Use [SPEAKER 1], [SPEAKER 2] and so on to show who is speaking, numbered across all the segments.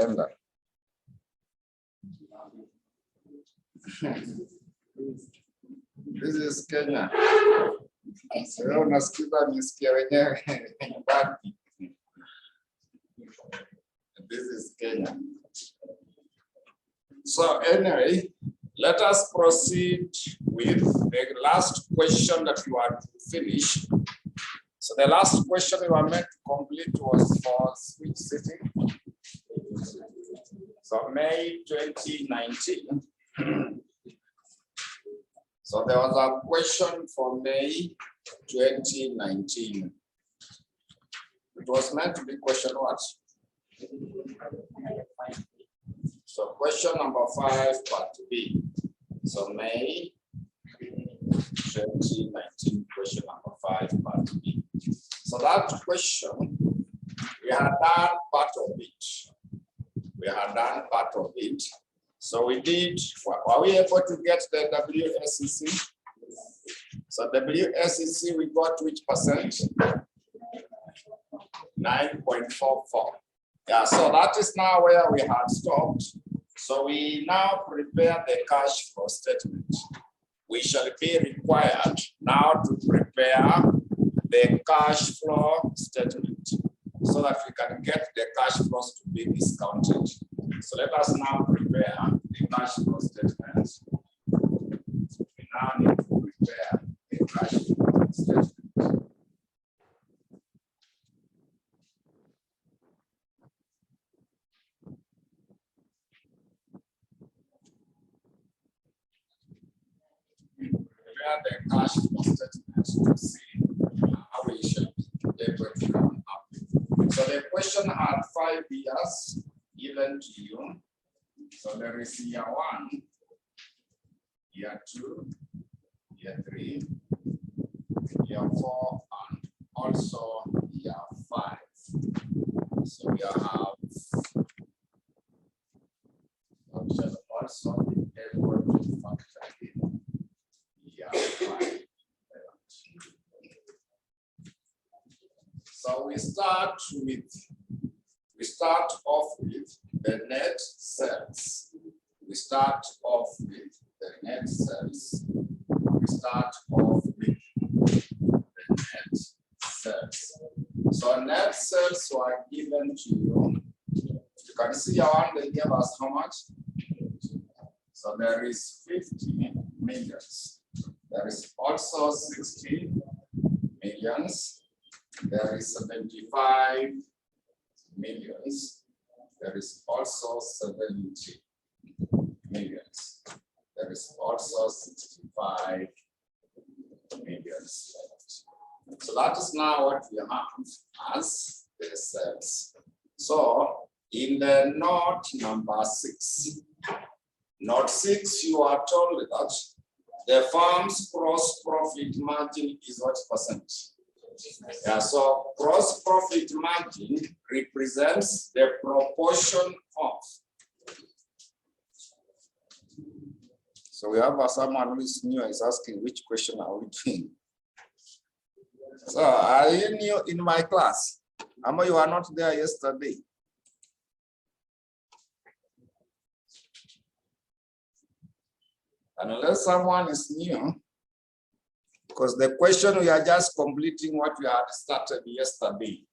[SPEAKER 1] calendar. This is Kenya. So unasikiza nisikia wenyewe nyumbani. This is Kenya. So anyway, let us proceed with the last question that we want to finish. So the last question we were meant to complete was for which sitting? So May 2019. So there was a question for May 2019. It was meant to be question what? So question number 5, part B. So May 2019, question number 5, part B. So that question, we had done part of it. So we did, were we able to get the WSEC? So WSEC, we got which percent? 9.44. Yeah, so that is now where we had stopped. So we now prepare the cash flow statement. We shall be required now to prepare the cash flow statement so that we can get the cash flows to be discounted. So let us now prepare the cash flow statement. We now need to prepare the cash flow statement. The cash flow statement to see how we should be able to come up with. So the question had 5 years given to you. So there is year 1, year 2, year 3, year 4, and also year 5. So we have also be able to factor in year 5. So we start off with the net sales. We start off with the net sales. So net sales were given to you. You can see one, they gave us how much? So there is 50 millions. There is also 60 millions. There is 75 millions. There is also 70 millions. There is also 65 millions. So that is now what we have as the sales. So in the note number 6, note 6, you are told that the firm's gross profit margin is what percent? Yeah, so gross profit margin represents the proportion of. So we have someone who is new is asking which question are we doing? So are you new in my class? Amo, you are not there yesterday. Unless someone is new, because the question we are just completing what we had started yesterday.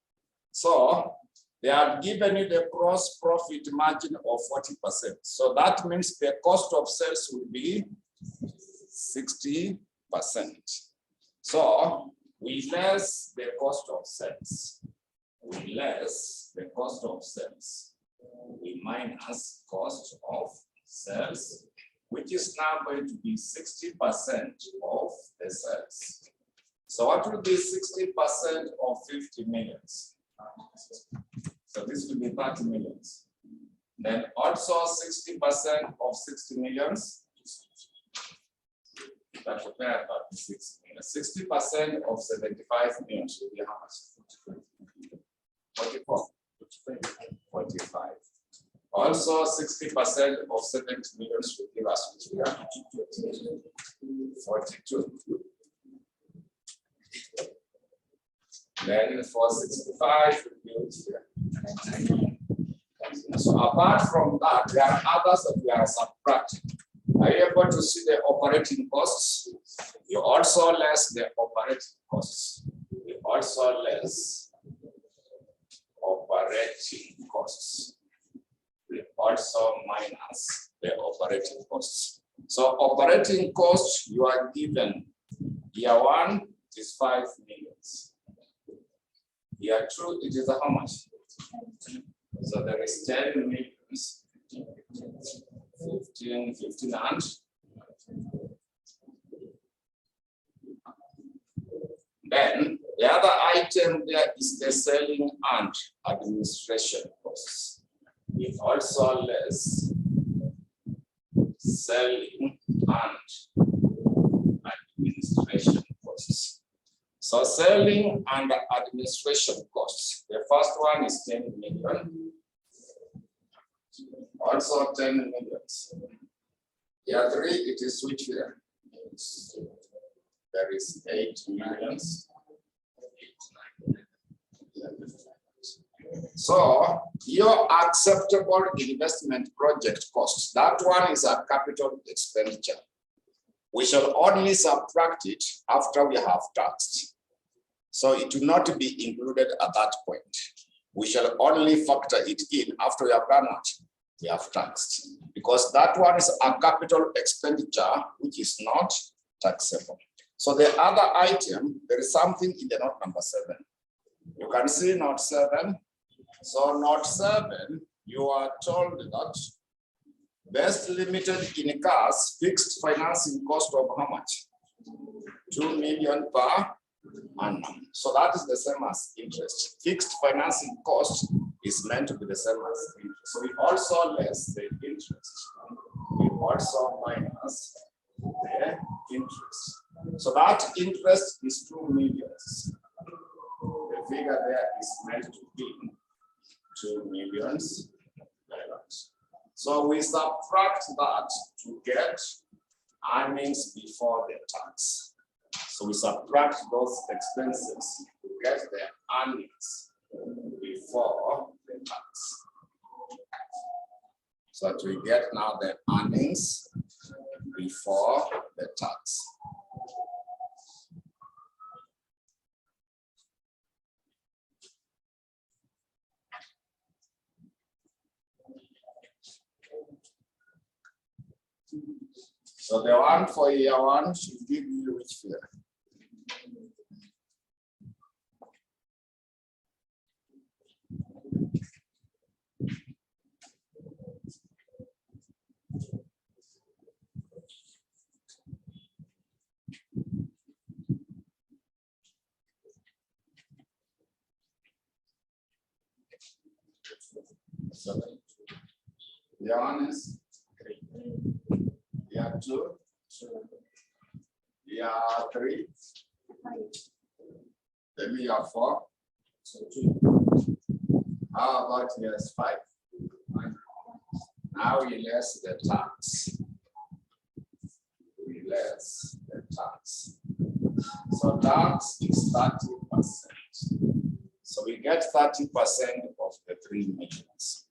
[SPEAKER 1] So they have given you the gross profit margin of 40%. So that means the cost of sales will be 60%. So we less the cost of sales. We less the cost of sales. We minus cost of sales, which is now going to be 60% of the sales. So what will be 60% of 50 millions? So this will be 30 millions. Then also 60% of 60 millions. That will be 36 million. 60% of 75 millions will be how much? 44. 45. Also, 60% of 70 millions will give us 42. Then for 65, it will be So apart from that, there are others that we are subtracting. Are you able to see the operating costs? You also less the operating costs. You also less operating costs. We also minus the operating costs. So operating costs, you are given year 1 is 5 million. Year 2, it is how much? So there is 10 millions, 15, and then the other item there is the selling and administration costs. We also less selling and administration costs. So selling and administration costs. The first one is 10 million. Also 10 millions. Year 3, it is which year? There is 8 millions. So your acceptable investment project costs, that one is a capital expenditure. We shall only subtract it after we have taxed. So it will not be included at that point. We shall only factor it in after we have done what? We have taxed. Because that one is a capital expenditure, which is not taxable. So the other item, there is something in the note number 7. You can see note 7. So note 7, you are told that best limited in cars, fixed financing cost of how much? 2 million per annum. So that is the same as interest. Fixed financing cost is meant to be the same as interest. So we also less the interest. We also minus the interest. So that interest is 2 million. The figure there is meant to be 2 million. So we subtract that to get earnings before the tax. So we subtract those expenses to get the earnings before the tax. So that we get now the earnings before the tax. So the one for year 1 should give you which figure? So year 1 is 3. Year 2, year 3, then year 4, so 2. How about year 5? Now we less the tax. We less the tax. So tax is 30%. So we get 30% of the 3 millions.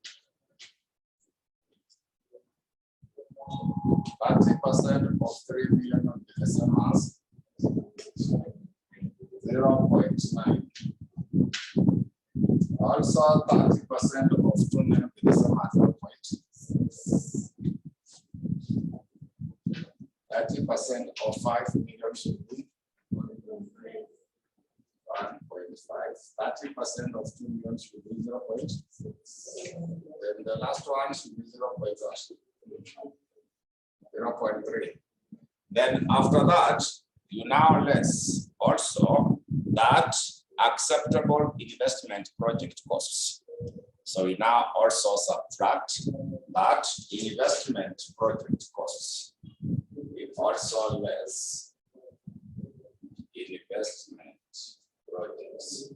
[SPEAKER 1] 30% of 3 million will be the same as 0.9. Also, 30% of 2 million will be the same as 0.6. 30% of 5 million should be 1.5. 30% of 2 million should be 0.6. Then the last one should be 0.3. Then after that, you now less also that acceptable investment project costs. So we now also subtract that investment project costs. We also less investment projects.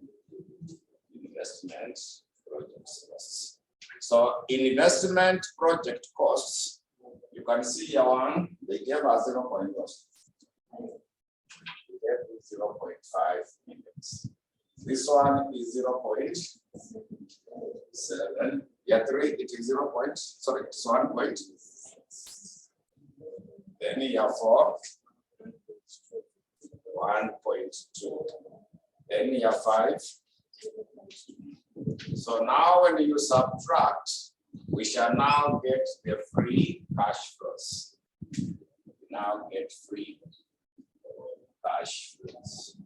[SPEAKER 1] Investment projects costs. So investment project costs, you can see here one, they gave us 0.1. They gave 0.5 million. This one is 0.7. Yeah, 3, it is 0. Sorry, it's 1 point. Then here 4, 1.2. Then here 5. So now when you subtract, we shall now get the free cash flows. Now get free cash flows.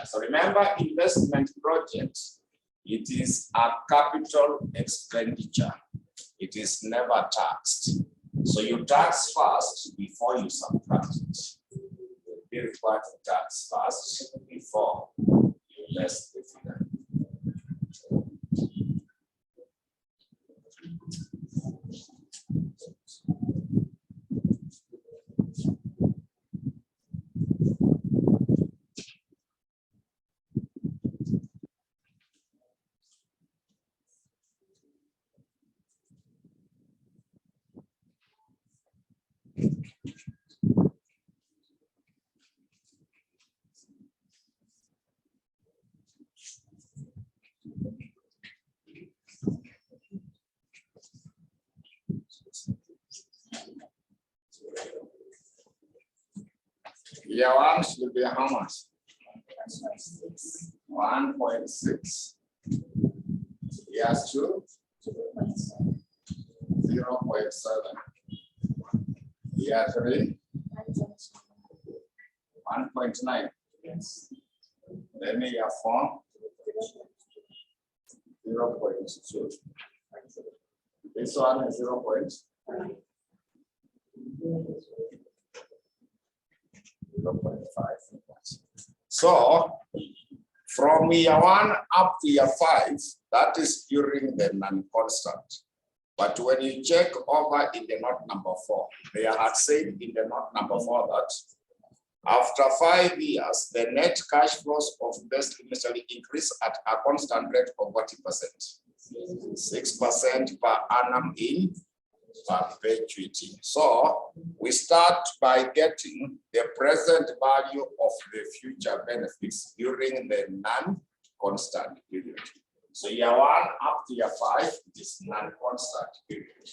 [SPEAKER 1] So remember, investment project, it is a capital expenditure. It is never taxed. So you tax first before you subtract it. You'll be required to tax first before you less the figure. Year 1 should be how much? 1.6. Years 2, 0.7. Year 3, 1.9. Then year 4, 0.2. This one is 0.5. So from year 1 up to year 5, that is during the non-constant. But when you check over in the note number 4, they had said in the note number 4 that after 5 years, the net cash flows of best initially increase at a constant rate of 40%. 6% per annum in perpetuity. So we start by getting the present value of the future benefits during the non-constant period. So year 1 up to year 5 is non-constant period.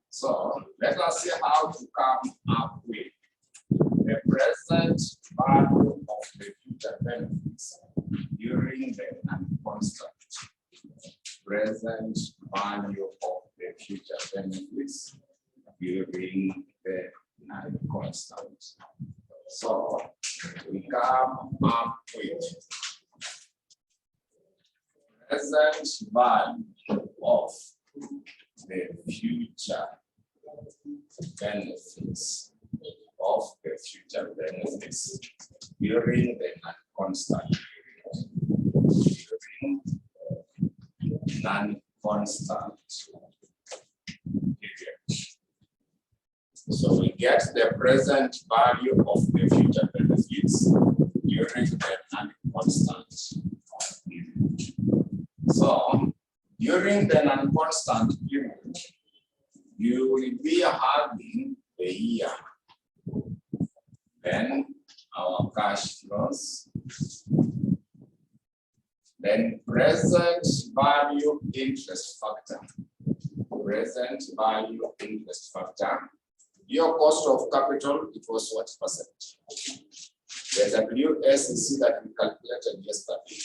[SPEAKER 1] So let us see how to come up with the present value of the future benefits during the non-constant. Present value of the future benefits during the non-constant. So we come up with present value of the future benefits during the non-constant period. During non-constant period. So we get the present value of the future benefits during the non-constant period. So during the non-constant period, you will be having the year. Then our cash flows. Then present value interest factor. Present value interest factor. Your cost of capital, it was what percent? The WSEC that we calculated yesterday.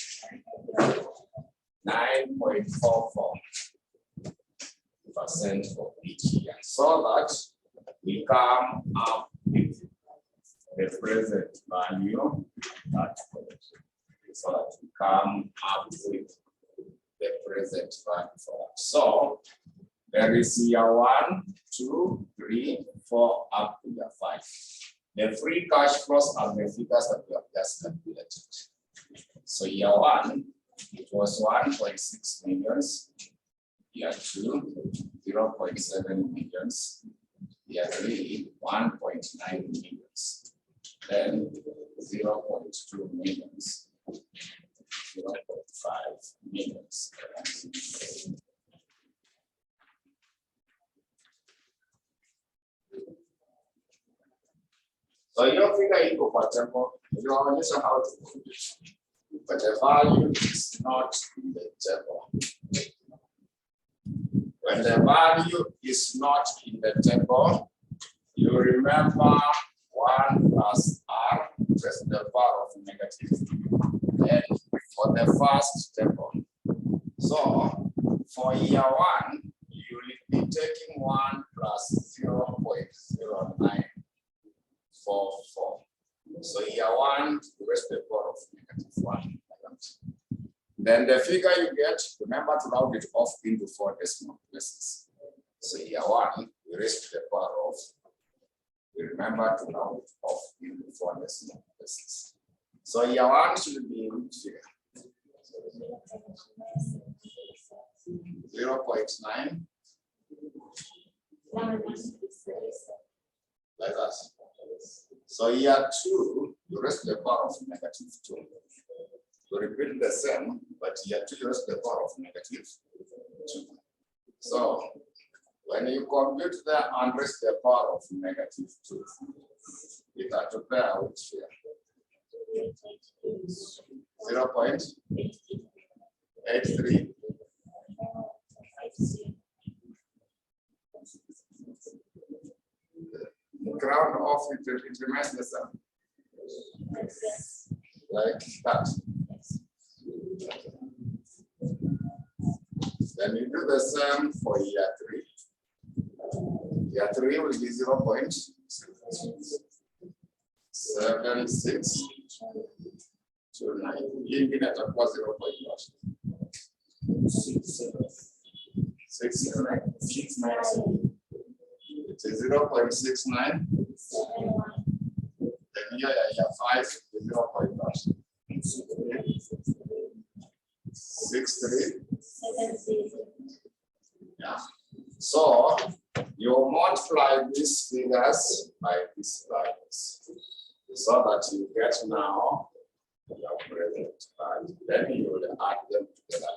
[SPEAKER 1] 9.44% for each year. So that we come up with the present value that so that we come up with the present value for that. So there is year 1, 2, 3, 4 up to year 5. The free cash flows are the figures that we have just calculated. So year 1, it was 1.6 millions. Year 2, 0.7 millions. Year 3, 1.9 millions. Then 0.2 millions. 0.5 millions. So your figure iko kwa tempo, inaonyesha how to do it. but the value is not in the table. When the value is not in the table, you remember 1 plus r plus the power of negative n for the first table. So for year 1, you will be taking 1 plus 0.0944. So year 1, you raise the power of negative 1. Then the figure you get, remember to round it off into 4 decimal places. So year 1, we raise to the power of, we remember to round it off into 4 decimal places. So year 1 should be which figure? 0.9. Like that. So year 2, you raise to the power of negative 2. To repeat the same, but year 2 you raise to the power of negative 2. So when you compute the and raise to the power of negative 2, it has to pair with here. 0.83. Ground off, it remains the same. Like that. Then you do the same for year 3. Year 3 will be 0.7629. Infinite of 0.69. It is 0.69. Then here, year 5 is 0.63. Yeah. So you multiply these figures by these values so that you get now your present value. Then you will add them together.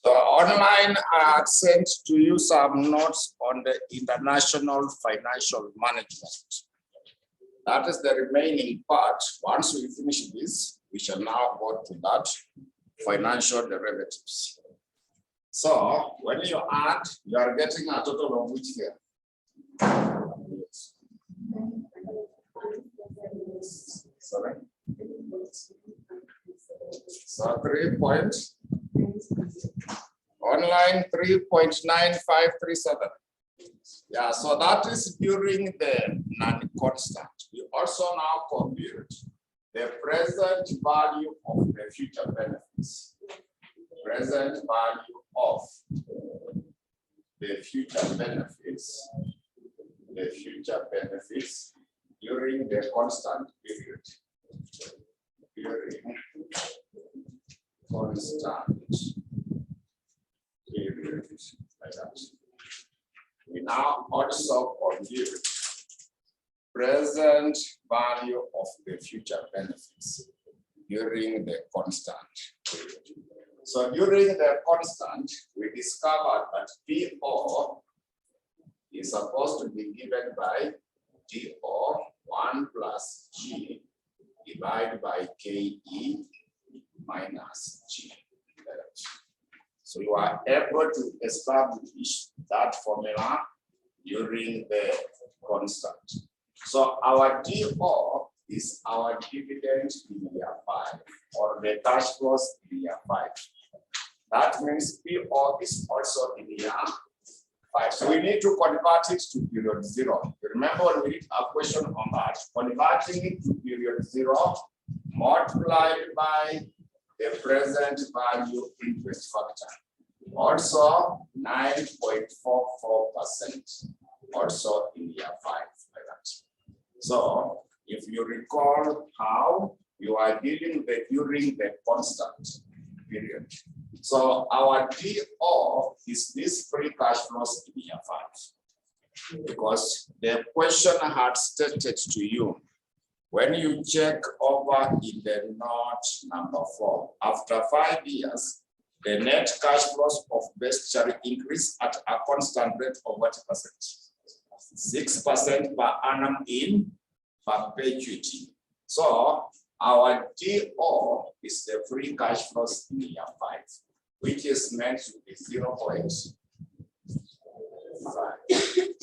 [SPEAKER 1] So online, I had sent to you some notes on the international financial management. That is the remaining part. Once we finish this, we shall now go to that financial derivatives. So when you add, you are getting a total of which here? Sorry. So 3 points. Online 3.9537. Yeah, so that is during the non-constant. We also now compute the present value of the future benefits. present value of the future benefits during the constant period. During constant period, like that. We now also compute present value of the future benefits during the constant period. So during the constant, we discovered that PO is supposed to be given by DO 1 plus G divided by KE minus G. So you are able to establish that formula during the constant. So our DO is our dividend in year 5 or the cash flows in year 5. That means PO is also in year 5. So we need to convert it to period 0. You remember when we did a question on that, converting it to period 0 multiplied by the present value interest factor. Also 9.44%, also in year 5, like that. So if you recall how you are dealing with during the constant period. So our DO is this free cash flows in year 5. Because the question had stated to you, when you check over in the note number 4, after 5 years, the net cash flows of best shall increase at a constant rate of what percent? 6% per annum in perpetuity. So our DO is the free cash flows in year 5, which is meant to be 0.5.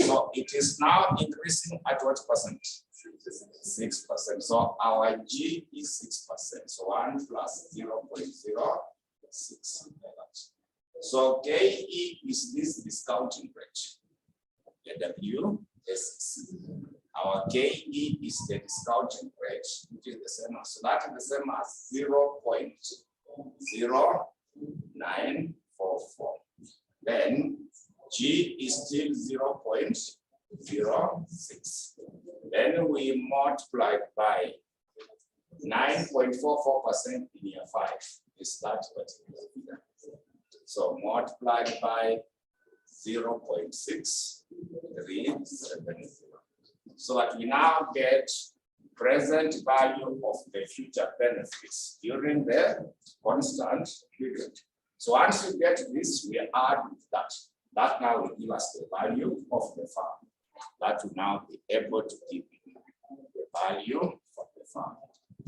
[SPEAKER 1] So it is now increasing at what percent? 6%. So our G is 6%. So 1 plus 0.06. So KE is this discounting rate. The W is our KE is the discounting rate, which is the same as, so that is the same as 0.0944. Then G is still 0.06. Then we multiply by 9.44% in year 5. Is that what it is? So multiplied by 0.6370. So that we now get present value of the future benefits during the constant period. So once you get this, we add that. That now will give us the value of the farm. That will now be able to give you the value of the farm.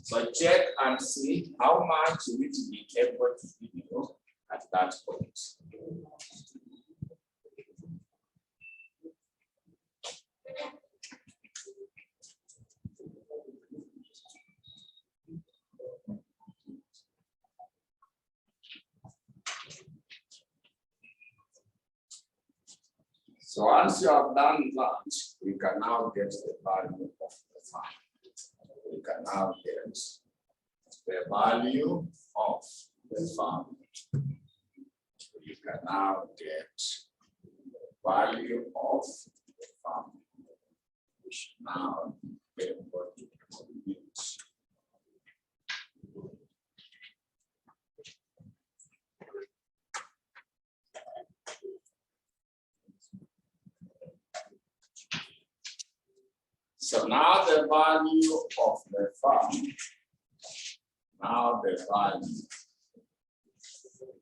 [SPEAKER 1] So check and see how much will it be able to give you at that point. So once you have done that, we can now get the value of the farm. We can now get the value of the farm. You can now get the value of the farm. We should now be able to compute. So now the value of the farm,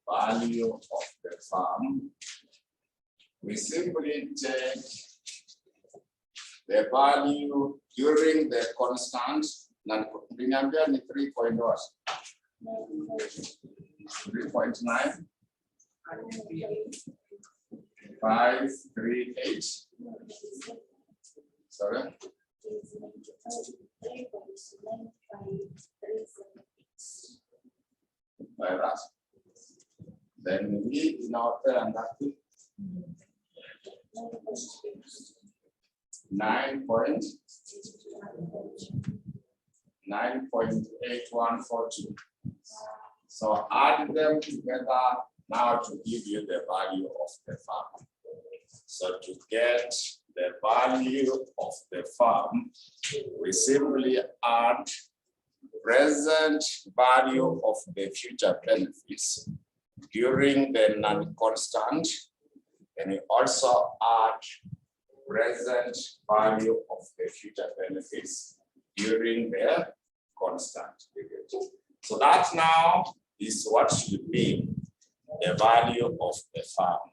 [SPEAKER 1] value of the farm, we simply take the value during the constant, remember the 3.9? 538. Sorry. Like that. Then we now turn that to 9.8142. So add them together now to give you the value of the farm. So to get the value of the farm, we simply add present value of the future benefits during the non-constant, and we also add present value of the future benefits during the constant period. So that now is what should be the value of the farm.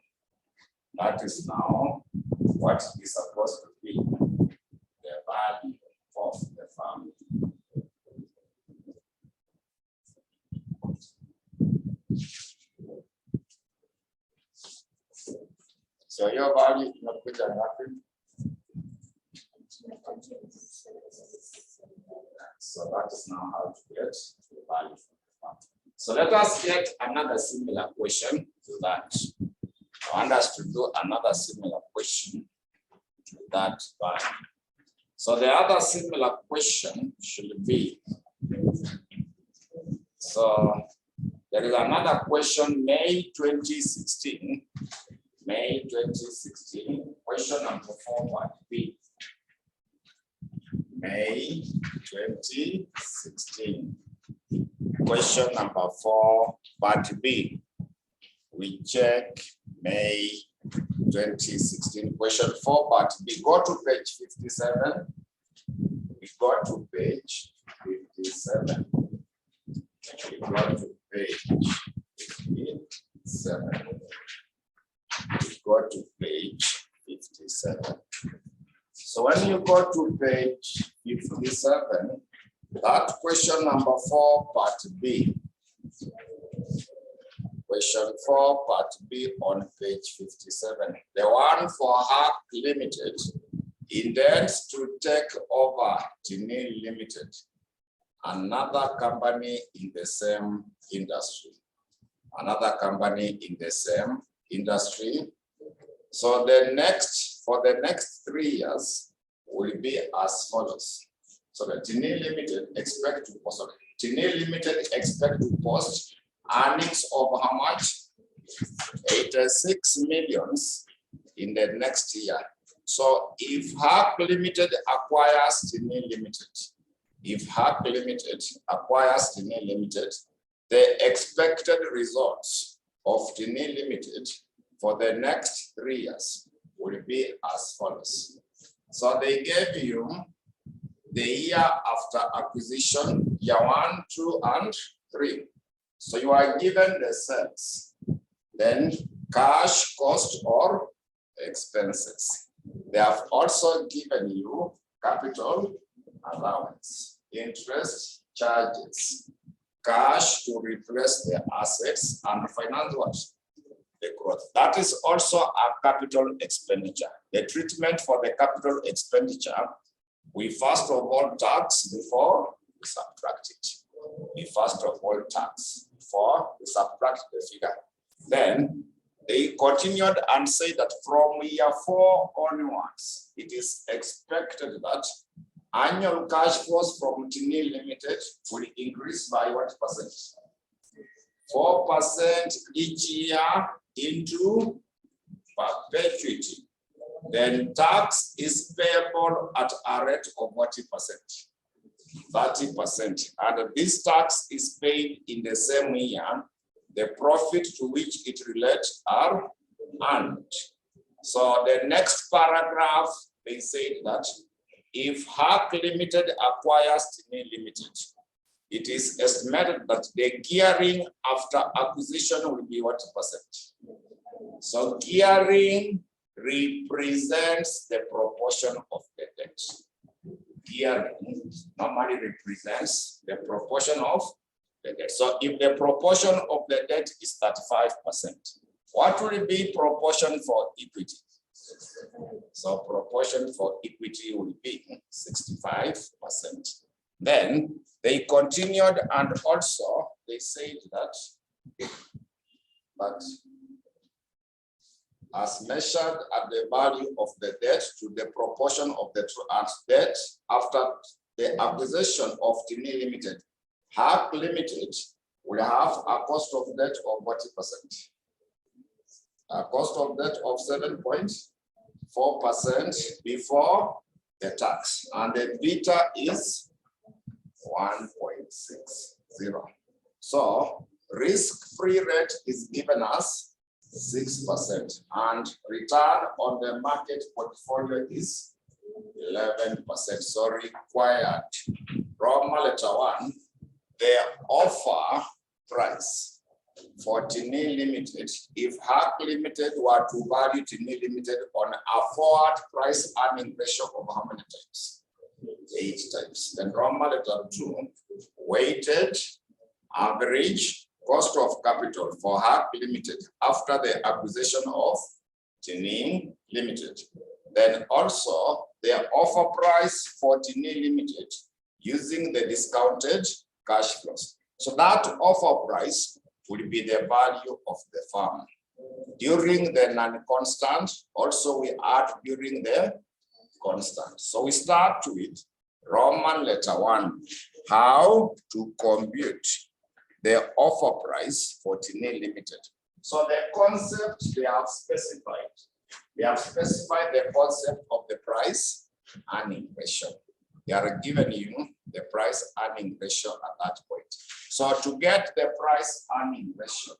[SPEAKER 1] That is now what is supposed to be the value of the farm. So your value is not good nothing. So that is now how to get the value from the farm. So let us get another similar question to that. I want us to do another similar question to that value. So the other similar question should be, so there is another question, May 2016. May 2016, question number 4 part B. May 2016, question number 4 part B. We check May 2016, question 4 part B. Go to page 57. We go to page 57. We go to page 57. We go to page 57. So when you go to page 57, that question number 4 part B. Question 4 part B on page 57. The one for Hack Limited intends to take over Tini Limited, another company in the same industry. Another company in the same industry. So for the next 3 years will be as follows. So the Tini Limited expect to post earnings of how much? 86 millions in the next year. So if Hack Limited acquires Tini Limited, the expected results of Tini Limited for the next 3 years will be as follows. So they gave you the year after acquisition, year 1, 2, and 3. So you are given the sales, then cash, cost, or expenses. They have also given you capital allowance, interest, charges, cash to replace the assets, and finance what? The growth. That is also a capital expenditure. The treatment for the capital expenditure, we first of all tax before we subtract it. We first of all tax before we subtract the figure. Then they continued and said that from year 4 onwards, it is expected that annual cash flows from Tini Limited will increase by what percent? 4% each year into perpetuity. Then tax is payable at a rate of what percent? 30%. And this tax is paid in the same year. The profit to which it relates are earned. So the next paragraph, they say that if Hack Limited acquires Tini Limited, it is estimated that the gearing after acquisition will be what percent? So gearing represents the proportion of the debt. Gearing normally represents the proportion of the debt. So if the proportion of the debt is 35%, what will be proportion for equity? So proportion for equity will be 65%. Then they continued and also they said that as measured at the value of the debt to the proportion of the debt after the acquisition of Tini Limited, Hack Limited we have a cost of debt of 40%. A cost of debt of 7.4% before the tax, and the beta is 1.60. So risk-free rate is given as 6%, and return on the market portfolio is 11%. So required. Roma letter 1, the offer price for Tini Limited, if Hack Limited were to value Tini Limited on a forward price earning ratio of how many times? 8 times. Then Roma letter 2, weighted average cost of capital for Hack Limited after the acquisition of Tini Limited. Then also the offer price for Tini Limited using the discounted cash flows. So that offer price will be the value of the firm. During the non-constant, also we add during the constant. So we start with Roman letter 1, how to compute the offer price for Tini Limited. So the concept they have specified. They have specified the concept of the price earning ratio. They are giving you the price earning ratio at that point. So to get the price earning ratio,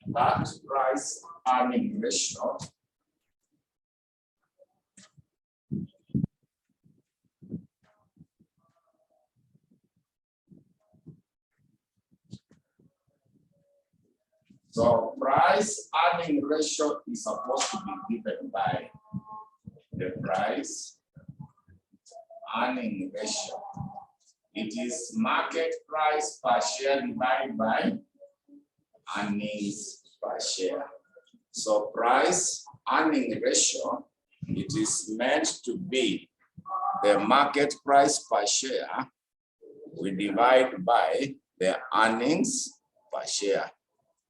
[SPEAKER 1] that price earning ratio so price earning ratio is supposed to be given by the price earning ratio. It is market price per share divided by earnings per share. So price earning ratio, it is meant to be the market price per share we divide by the earnings per share.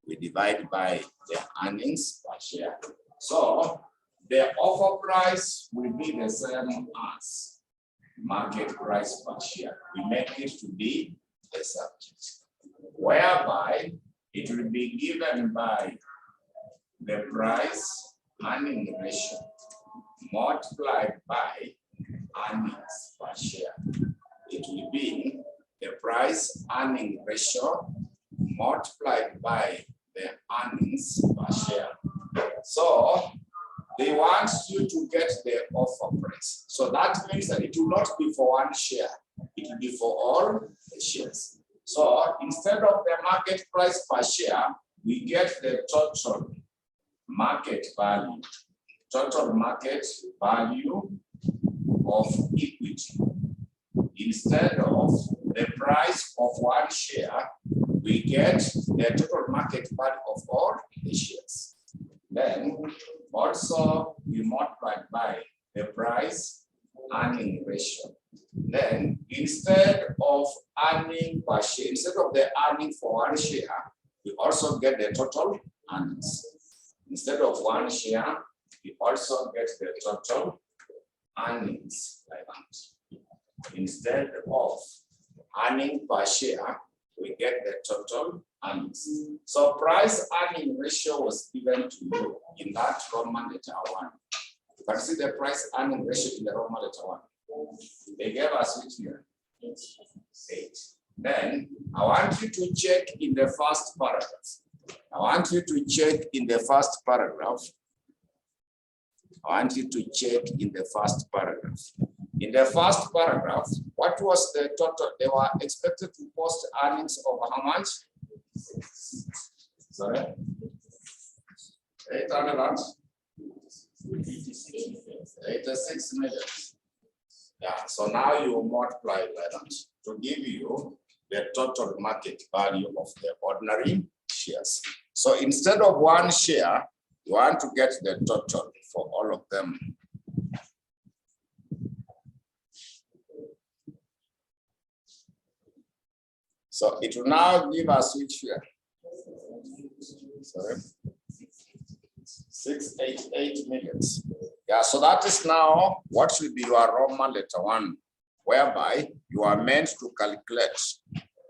[SPEAKER 1] We divide by the earnings per share. So the offer price will be the same as market price per share. We make it to be the subject, whereby it will be given by the price earning ratio multiplied by earnings per share. It will be the price earning ratio multiplied by the earnings per share. So they want you to get the offer price. So that means that it will not be for one share. It will be for all the shares. So instead of the market price per share, we get the total market value. Total market value of equity. Instead of the price of one share, we get the total market value of all the shares. Then also we multiply by the price earning ratio. Then instead of earning per share, instead of the earning for one share, we also get the total earnings. Instead of one share, we also get the total earnings like that. Instead of earning per share, we get the total earnings. So price earning ratio was given to you in that Roman letter 1. You can see the price earning ratio in the Roman letter 1. They gave us which here? 8. Then I want you to check in the first paragraph. I want you to check in the first paragraph. I want you to check in the first paragraph. In the first paragraph, what was the total? They were expected to post earnings of how much? Sorry? 86 million. Yeah, so now you multiply by that to give you the total market value of the ordinary shares. So instead of one share, you want to get the total for all of them. So it will now give us which share? Sorry. 688 million. Yeah, so that is now what should be your Roman letter 1, whereby you are meant to calculate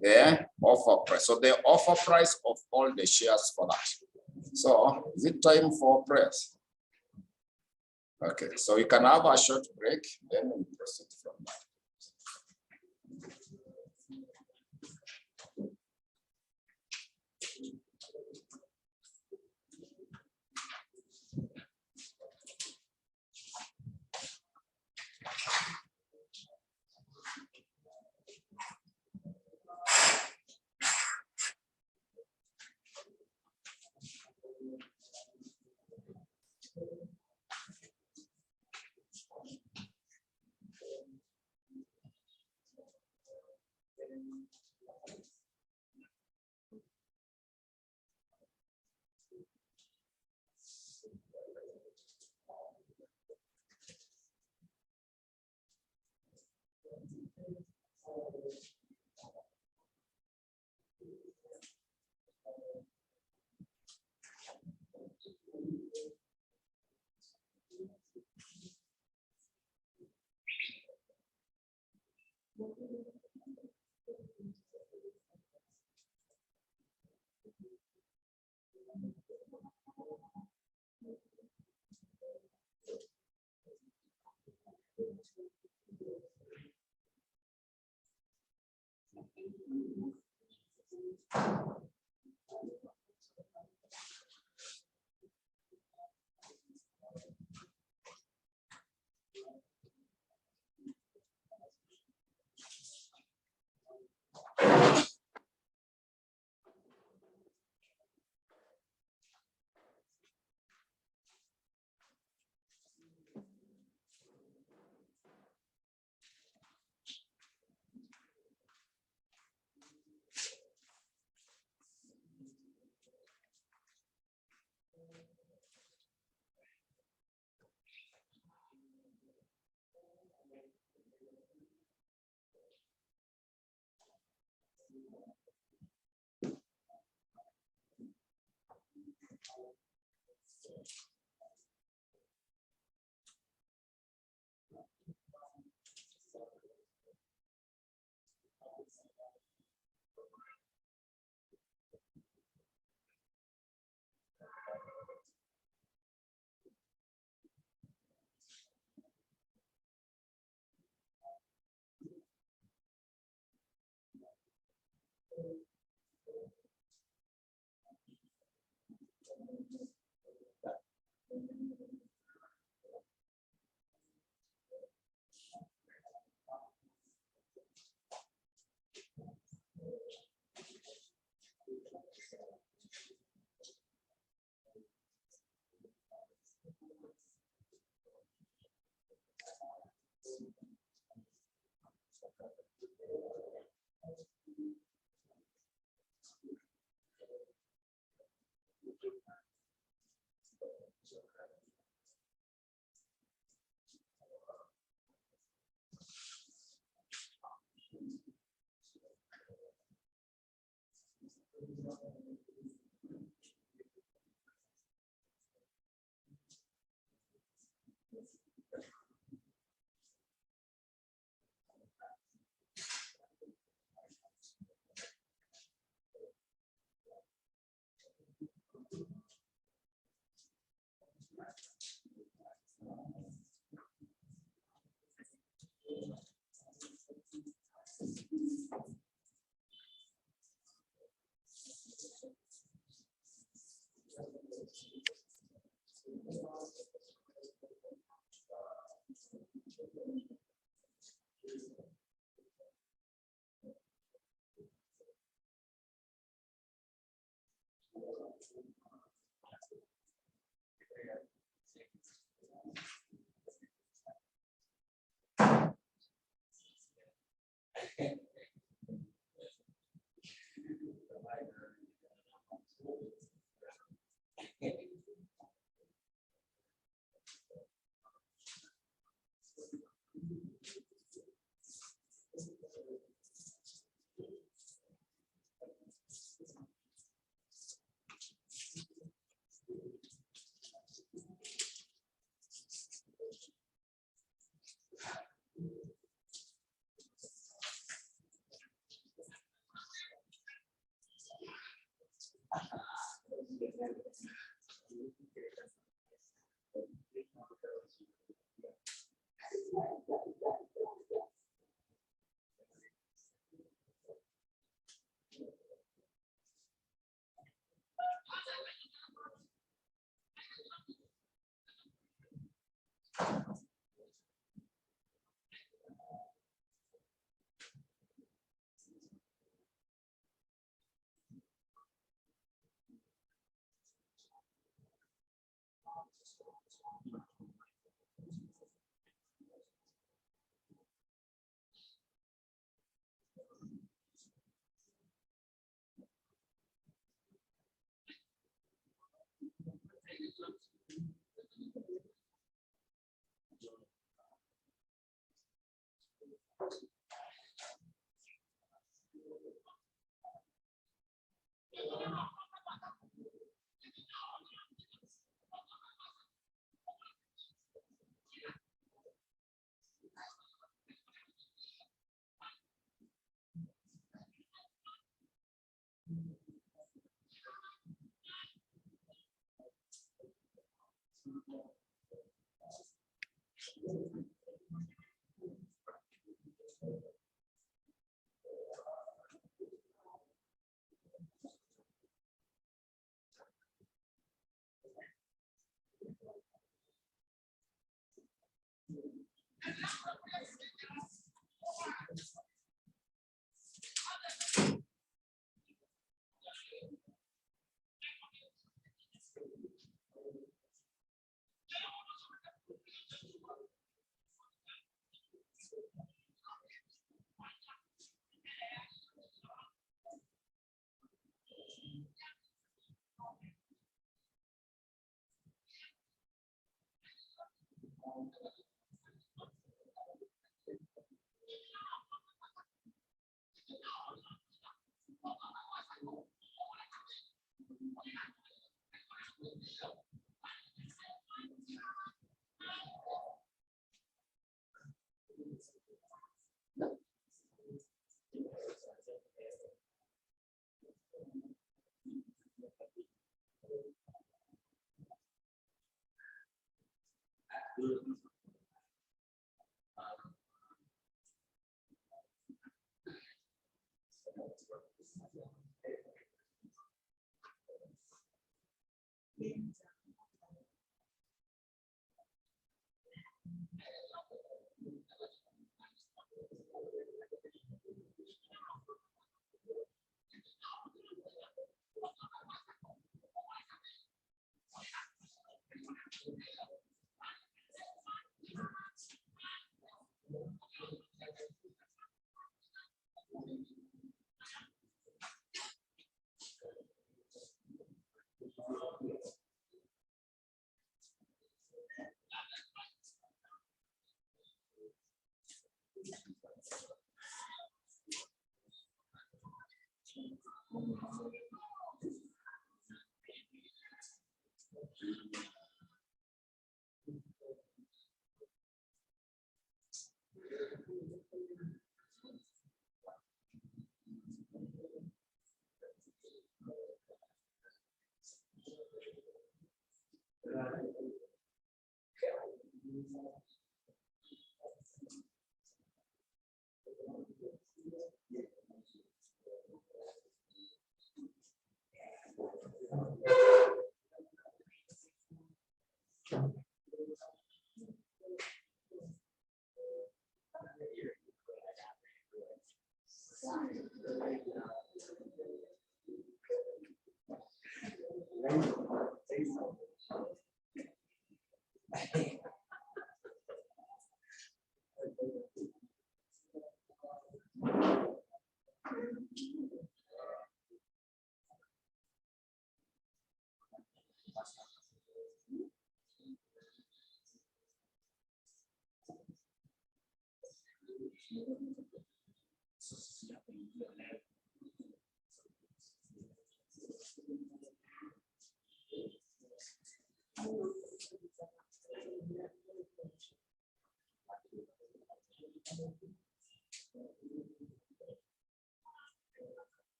[SPEAKER 1] the offer price. So the offer price of all the shares for that. So is it time for press? Okay, so we can have a short break, then we proceed from that.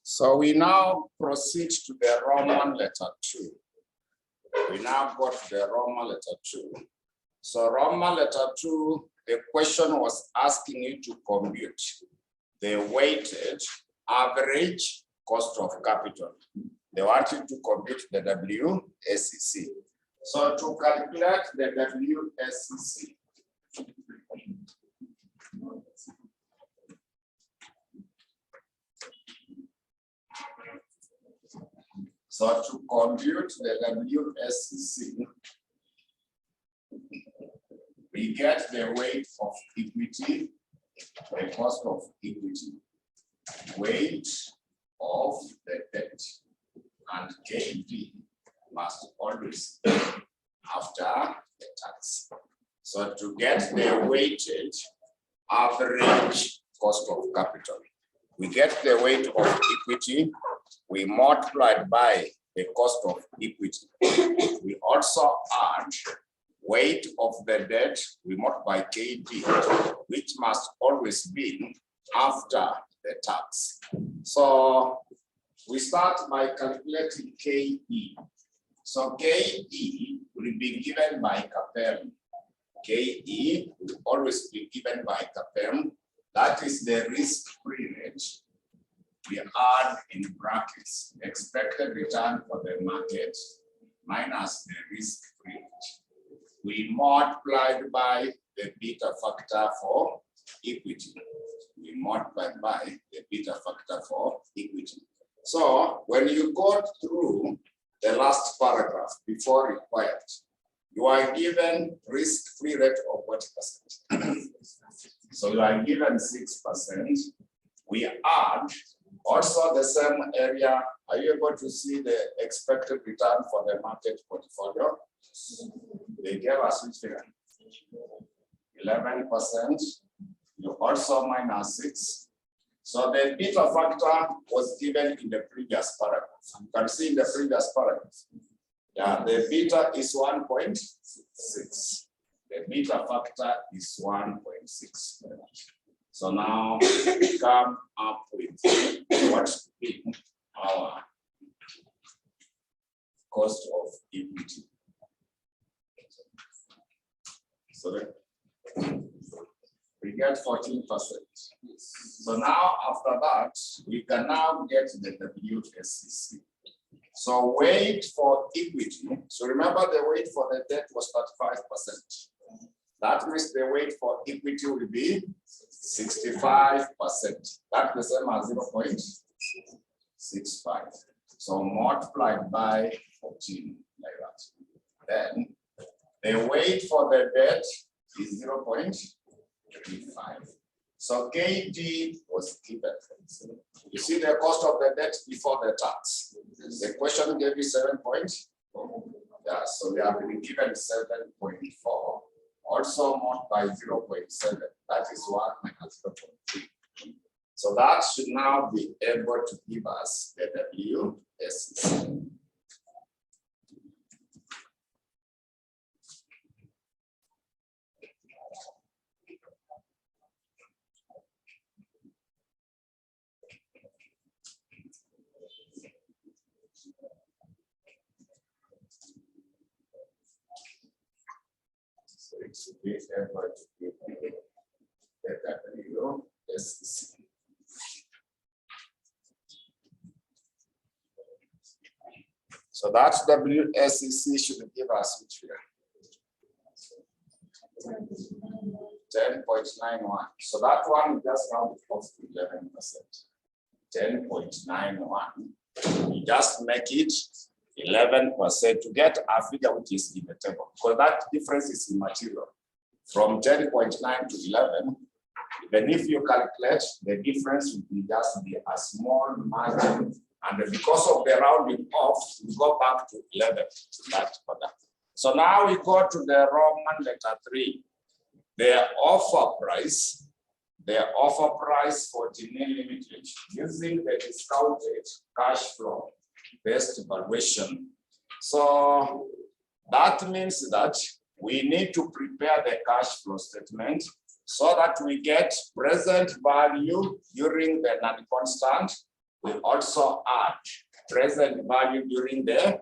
[SPEAKER 1] So we now proceed to the Roman letter 2. We now go to the Roman letter 2. So Roman letter 2, the question was asking you to compute the weighted average cost of capital. They want you to compute the WSCC. So to calculate the WSCC, so to compute the WSCC, we get the weight of equity, the cost of equity, weight of the debt, and KD must always be after the tax. So to get the weighted average cost of capital, we get the weight of equity, we multiply by the cost of equity. We also add weight of the debt, we multiply KD, which must always be after the tax. So we start by calculating KE. So KE will be given by Capem. KE will always be given by Capem. That is the risk-free rate. We add in brackets expected return for the market minus the risk-free rate. We multiplied by the beta factor for equity. We multiplied by the beta factor for equity. So when you go through the last paragraph before required, you are given risk-free rate of what percent? So you are given 6%. We add also the same area. Are you able to see the expected return for the market portfolio? They gave us which figure? 11%. You also minus 6. So the beta factor was given in the previous paragraph. You can see in the previous paragraph. Yeah, the beta is 1.6. The beta factor is 1.6. So now we come up with what's been our cost of equity. So we get 14%. So now after that, we can now get the WSCC. So weight for equity. So remember the weight for the debt was 35%. That means the weight for equity will be 65%. That's the same as 0.65. So multiplied by 14 like that. Then the weight for the debt is 0.35. So KD was given. You see the cost of the debt before the tax. The question gave you 7 points. Yeah, so we have been given 7.4. Also multiplied by 0.7. That is 1 minus 0.3. So that should now be able to give us the WSCC. So it should be able to give me the WSCC. So that WSCC should give us which figure? 10.91. So that one just round off to 11%. 10.91. You just make it 11% to get a figure which is in the table. Because that difference is immaterial. From 10.9 to 11, even if you calculate, the difference will be just be a small margin, and And because of the rounding off, we go back to 11, that order. So now we go to the Roman letter 3. Their offer price for Gini Limited using the discounted cash flow based valuation. So that means that we need to prepare the cash flow statement so that we get present value during the non-constant. We also add present value during the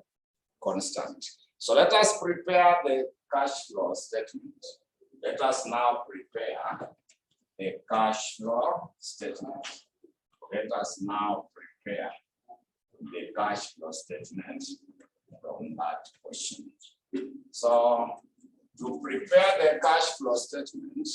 [SPEAKER 1] constant. So let us prepare the cash flow statement. Let us now prepare the cash flow statement. Let us now prepare the cash flow statement from that question. So to prepare the cash flow statement,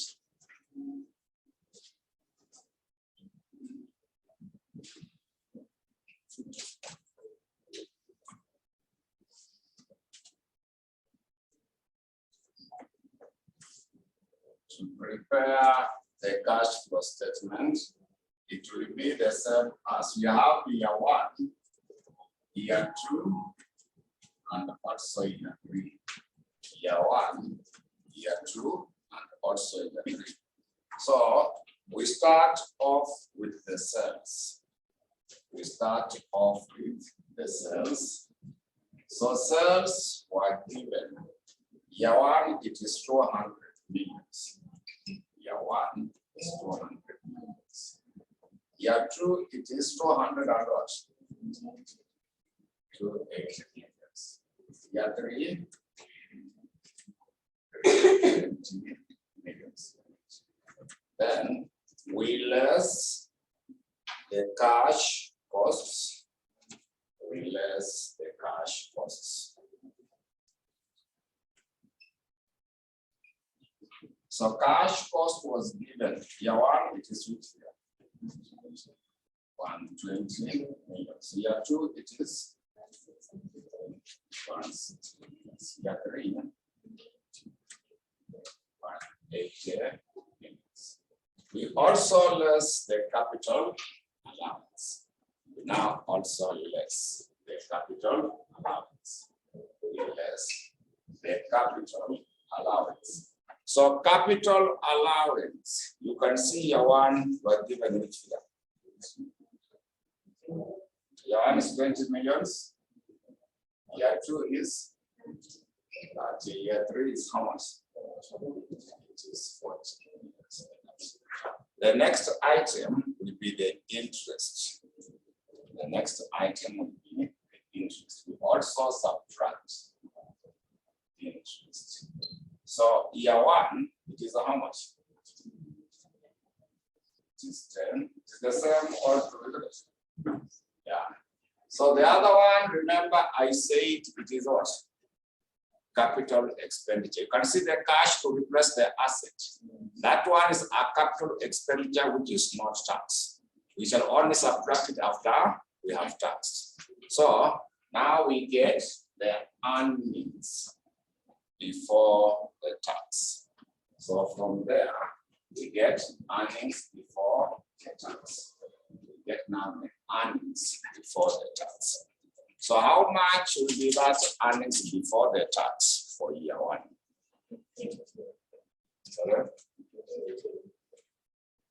[SPEAKER 1] it will be the same as you have year 1, year 2, and also year 3. Year 1, year 2, and also year 3. So we start off with the sales. So sales were given. Year 1, it is 200 million. Year 1 is 200 million. Year 2, it is 200 and what? 280 million. Year 3, 320 million. Then we less the cash costs. So cash cost was given. Year 1, it is which year? 120 million. Year 2, it is 160 million. Year 3, 180 million. We also less the capital allowance. We now also less the capital allowance. We less the capital allowance. So capital allowance, you can see year 1 was given which figure? Year 1 is 20 millions. Year 2 is 30. Year 3 is how much? It is 40 millions. The next item will be the interest. The next item will be the interest. We also subtract the interest. So year 1, it is how much? It is 10. It is the same all together. Yeah. So the other one, remember I said it is what? Capital expenditure. You can see the cash to replace the asset. That one is a capital expenditure which is not tax. We shall only subtract it after we have tax. So now we get the earnings before the tax. So from there, we get earnings before the tax. We get now the earnings before the tax. So how much will be that earnings before the tax for year 1? Sorry?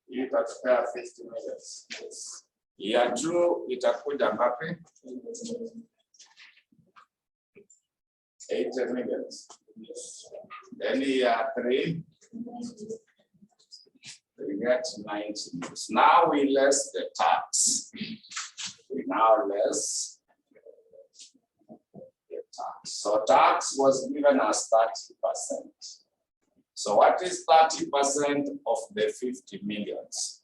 [SPEAKER 1] You can spare 50 million. Yes. Year 2, itakuja ngapi? 80 million. Then year 3, we get 90 million. Now we less the tax. We now less the tax. So tax was given as 30%. So what is 30% of the 50 millions?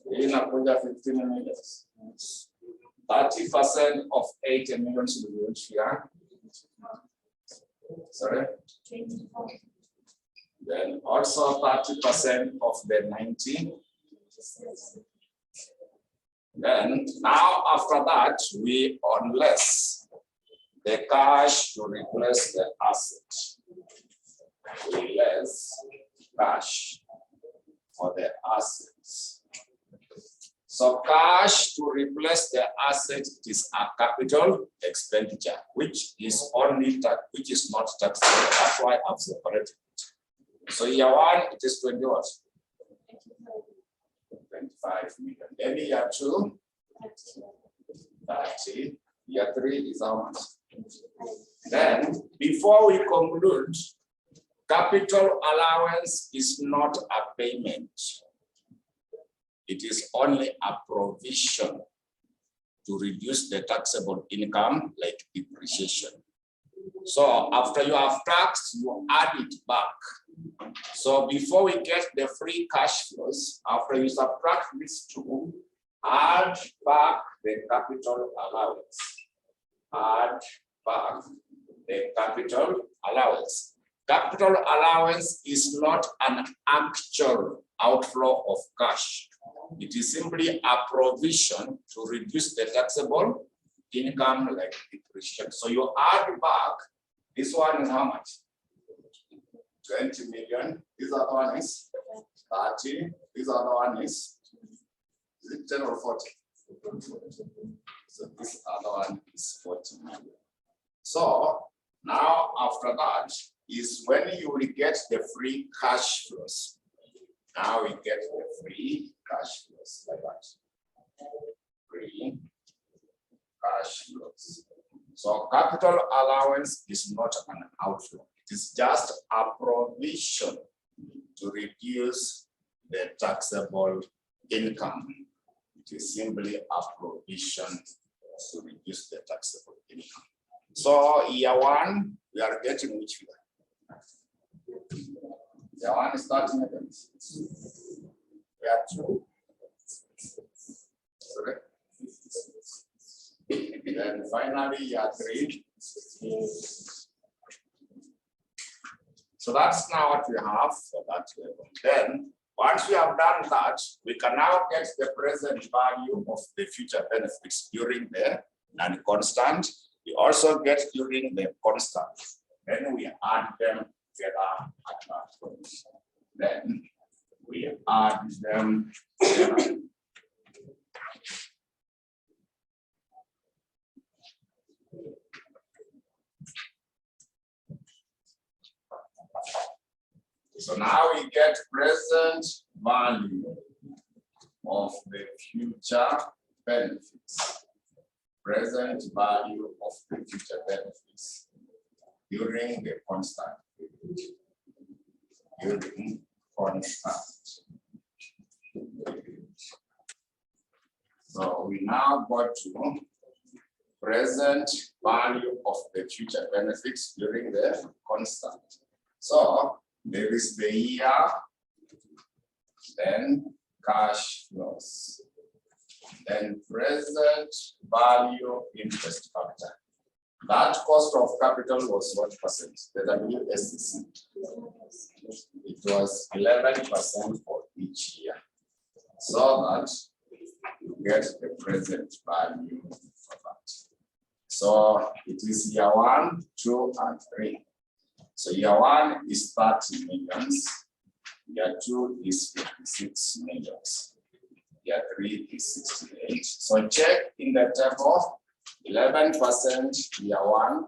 [SPEAKER 1] Inakuja 15 millions. 30% of 80 millions will be which here? Sorry? Then also 30% of the 90. Then now after that, we unless the cash to replace the asset. We less cash for the assets. So cash to replace the asset is a capital expenditure, which is only which is not taxable. That's why I've separated it. So year one, it is 20 what? 25 million. Then year two, 30. Year three is how much? Then, before we conclude, capital allowance is not a payment. It is only a provision to reduce the taxable income like depreciation. So after you have taxed, you add it back. So before we get the free cash flows, after you subtract these two, add back the capital allowance. Add back the capital allowance. Capital allowance is not an actual outflow of cash. It is simply a provision to reduce the taxable income like depreciation. So you add back, this one is how much? 20 million. This other one is 30. This other one is it 10 or 40? So this other one is 40 million. So now after that is when you will get the free cash flows. Now we get the free cash flows like that. Free cash flows. So capital allowance is not an outflow. It is just a provision to reduce the taxable income. It is simply a provision to reduce the taxable income. So year one, we are getting which figure? Year one is starting against. Year two. Sorry. Then finally, year three. So that's now what we have for that level. Then, once we have done that, we can now get the present value of the future benefits during the non-constant. We also get during the constant. Then we add them together at that point. Then we add them together. So now we get present value of the future benefits. Present value of the future benefits during the constant period. During constant period. So we now go to present value of the future benefits during the constant. So there is the year, then cash flows, then present value interest factor. That cost of capital was what percent? The WSC. It was 11% for each year. So that you get the present value of that. So it is year 1, 2, and 3. So year 1 is 30 millions. Year 2 is 56 millions. Year 3 is 68. So check in the table, 11% year 1,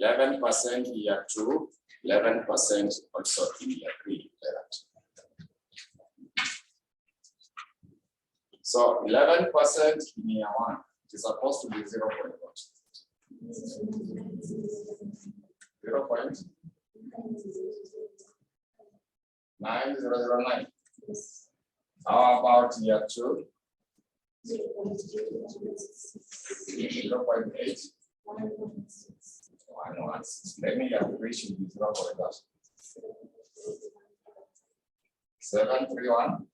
[SPEAKER 1] 11% year 2, 11% also in year 3. So 11% in year 1 is supposed to be 0. 0.9009. How about year 2? 0.8. 116. Let me abbreviation be 731.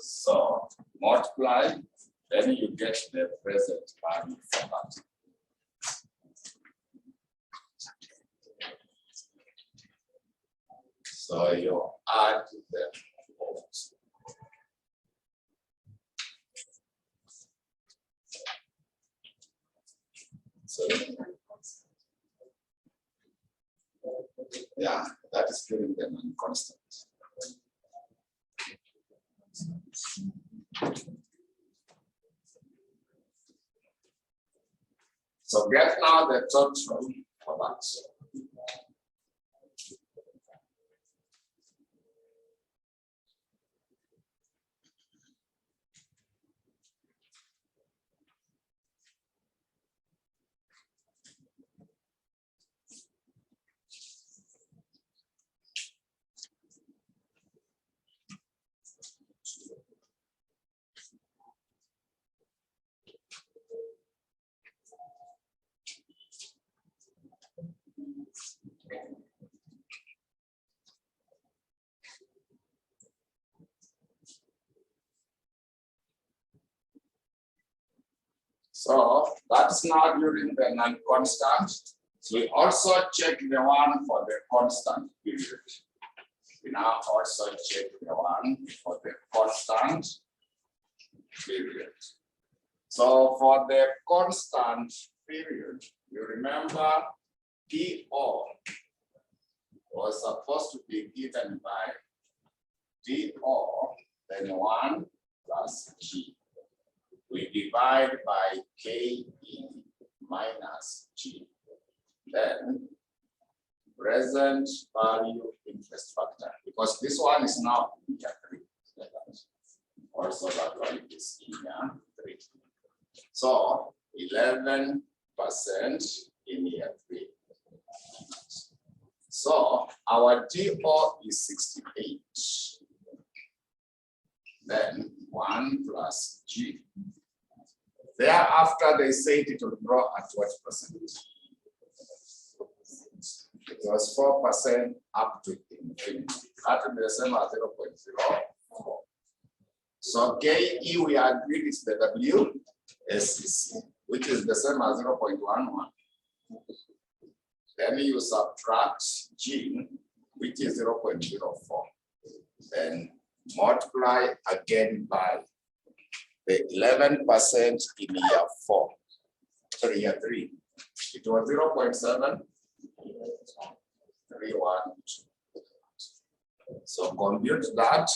[SPEAKER 1] So multiply, then you get the present value for that. So you add them both. So yeah, That is during the non-constant. So get now the total for that. So that's now during the non-constant. So we also check the one for the constant period. We now also check the one for the constant period. So for the constant period, you remember DO was supposed to be given by DO, then 1 plus G. We divide by KE minus G. Then present value interest factor, because this one is now in year 3. Also that one is in year 3. So 11% in year 3. So our GO is 68. Then 1 plus G. Thereafter, they said it will grow at what percent? It was 4% up to infinity. That will be the same as 0.04. So KE, we agreed is the WSCC, which is the same as 0.11. Then you subtract G, which is 0.04. Then multiply again by the 11% in year 4. Sorry, year 3. It was 0.731. So compute that.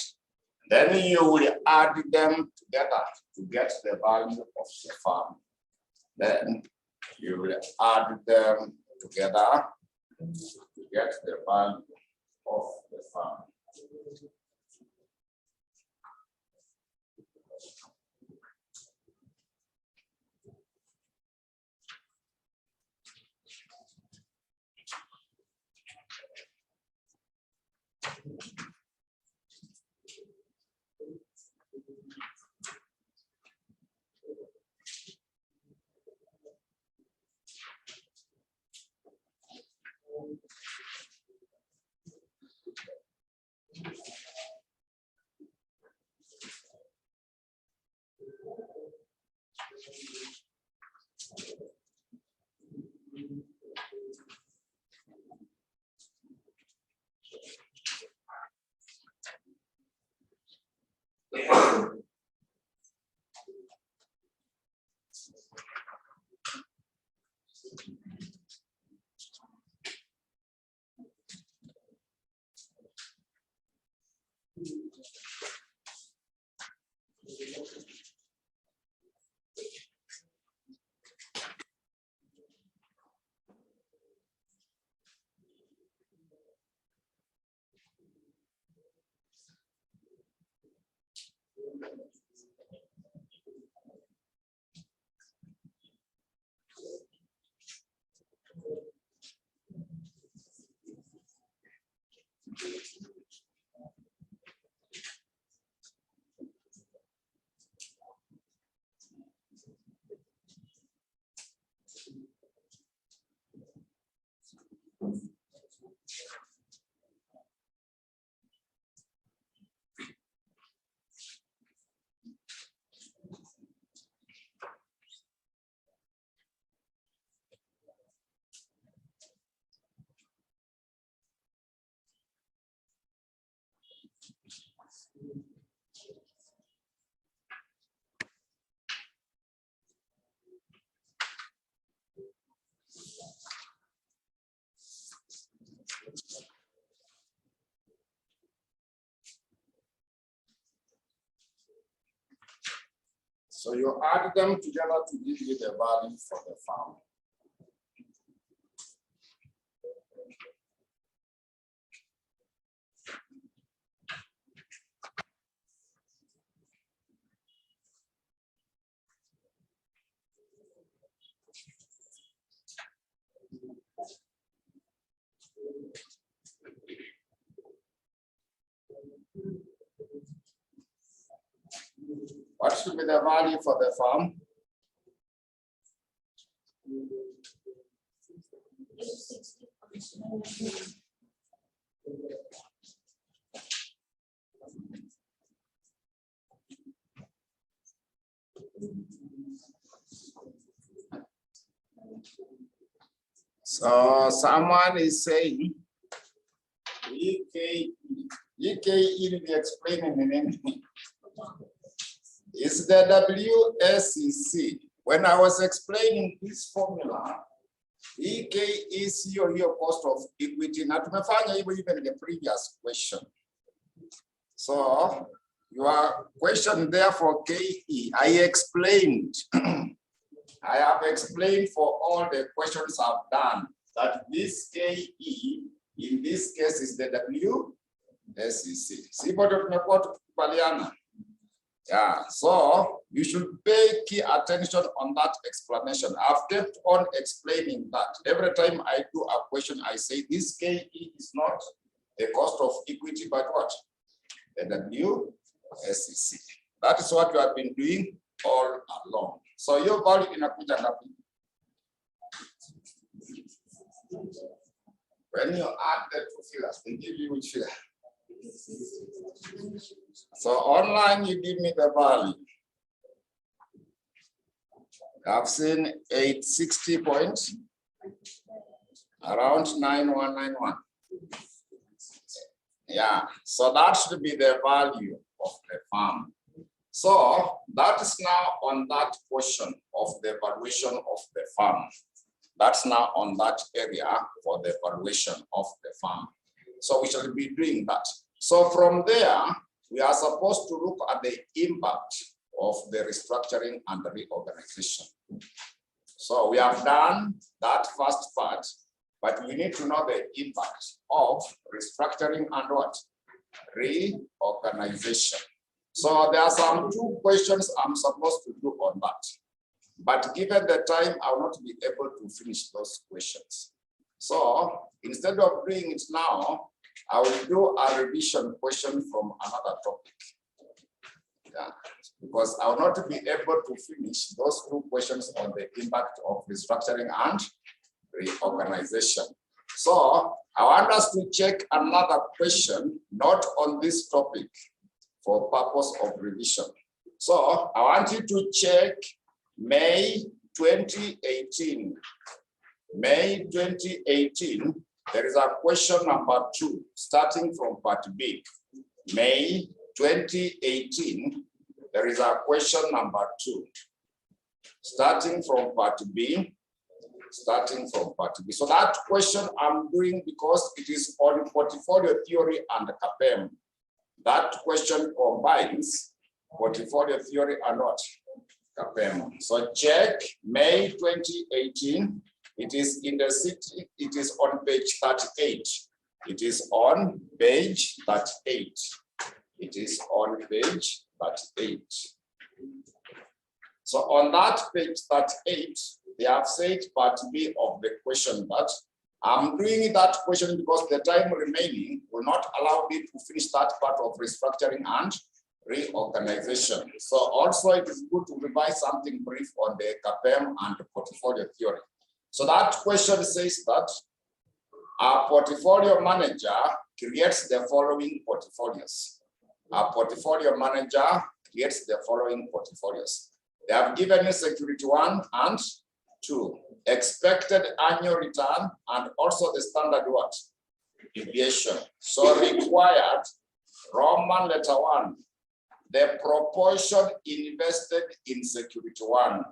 [SPEAKER 1] Then you will add them together to get the value of the farm. Then you will add them together to get the value of the farm. So you add them together to give you the value for the farm. What should be the value for the farm? So someone is saying EKE will be explaining in English. It's the WSEC. When I was explaining this formula, EK is your cost of equity. Not even the previous question. So your question there for KE, I explained. I have explained for all the questions I've done that this KE in this case is the WSEC. See what Baliana. Yeah, so you should pay key attention on that explanation. I've kept on explaining that. Every time I do a question, I say this KE is not the cost of equity, but what? The WSEC. That is what you have been doing all along. So your value in a when you add the two figures, they give you which figure? So online, you give me the value. I've seen 860 points, around 9191. Yeah, so that should be the value of the farm. So that is now on that portion of the valuation of the farm. That's now on that area for the valuation of the farm. So we shall be doing that. So from there, we are supposed to look at the impact of the restructuring and the reorganization. So we have done that first part, but we need to know the impact of restructuring and what? Reorganization. So there are some two questions I'm supposed to do on that. But given the time, I will not be able to finish those questions. So instead of doing it now, I will do a revision question from another topic. Yeah, because I will not be able to finish those two questions on the impact of restructuring and reorganization. So I want us to check another question, not on this topic, for purpose of revision. So I want you to check May 2018. May 2018, there is a question number 2, starting from part B. May 2018, there is a question number 2, starting from part B. So that question I'm doing because it is on portfolio theory and CAPM. That question combines portfolio theory and what? CAPM. So check May 2018. It is in the city. It is on page 38. It is on page 38. It is on page 38. So on that page 38, they have said part B of the question, but I'm doing that question because the time remaining will not allow me to finish that part of restructuring and reorganization. So also it is good to revise something brief on the CAPM and the portfolio theory. So that question says that a portfolio manager creates the following portfolios. A portfolio manager creates the following portfolios. They have given you security 1 and 2, expected annual return, and also the standard what? Deviation. So required, Roman letter 1, the proportion invested in security 1.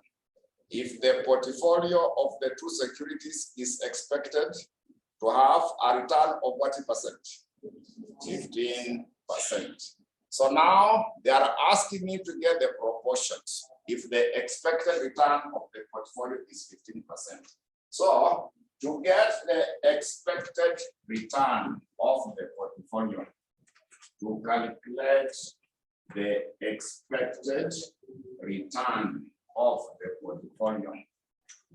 [SPEAKER 1] If the portfolio of the 2 securities is expected to have a return of what percent? 15%. So now they are asking me to get the proportions. if the expected return of the portfolio is 15%. So to get the expected return of the portfolio, to calculate the expected return of the portfolio.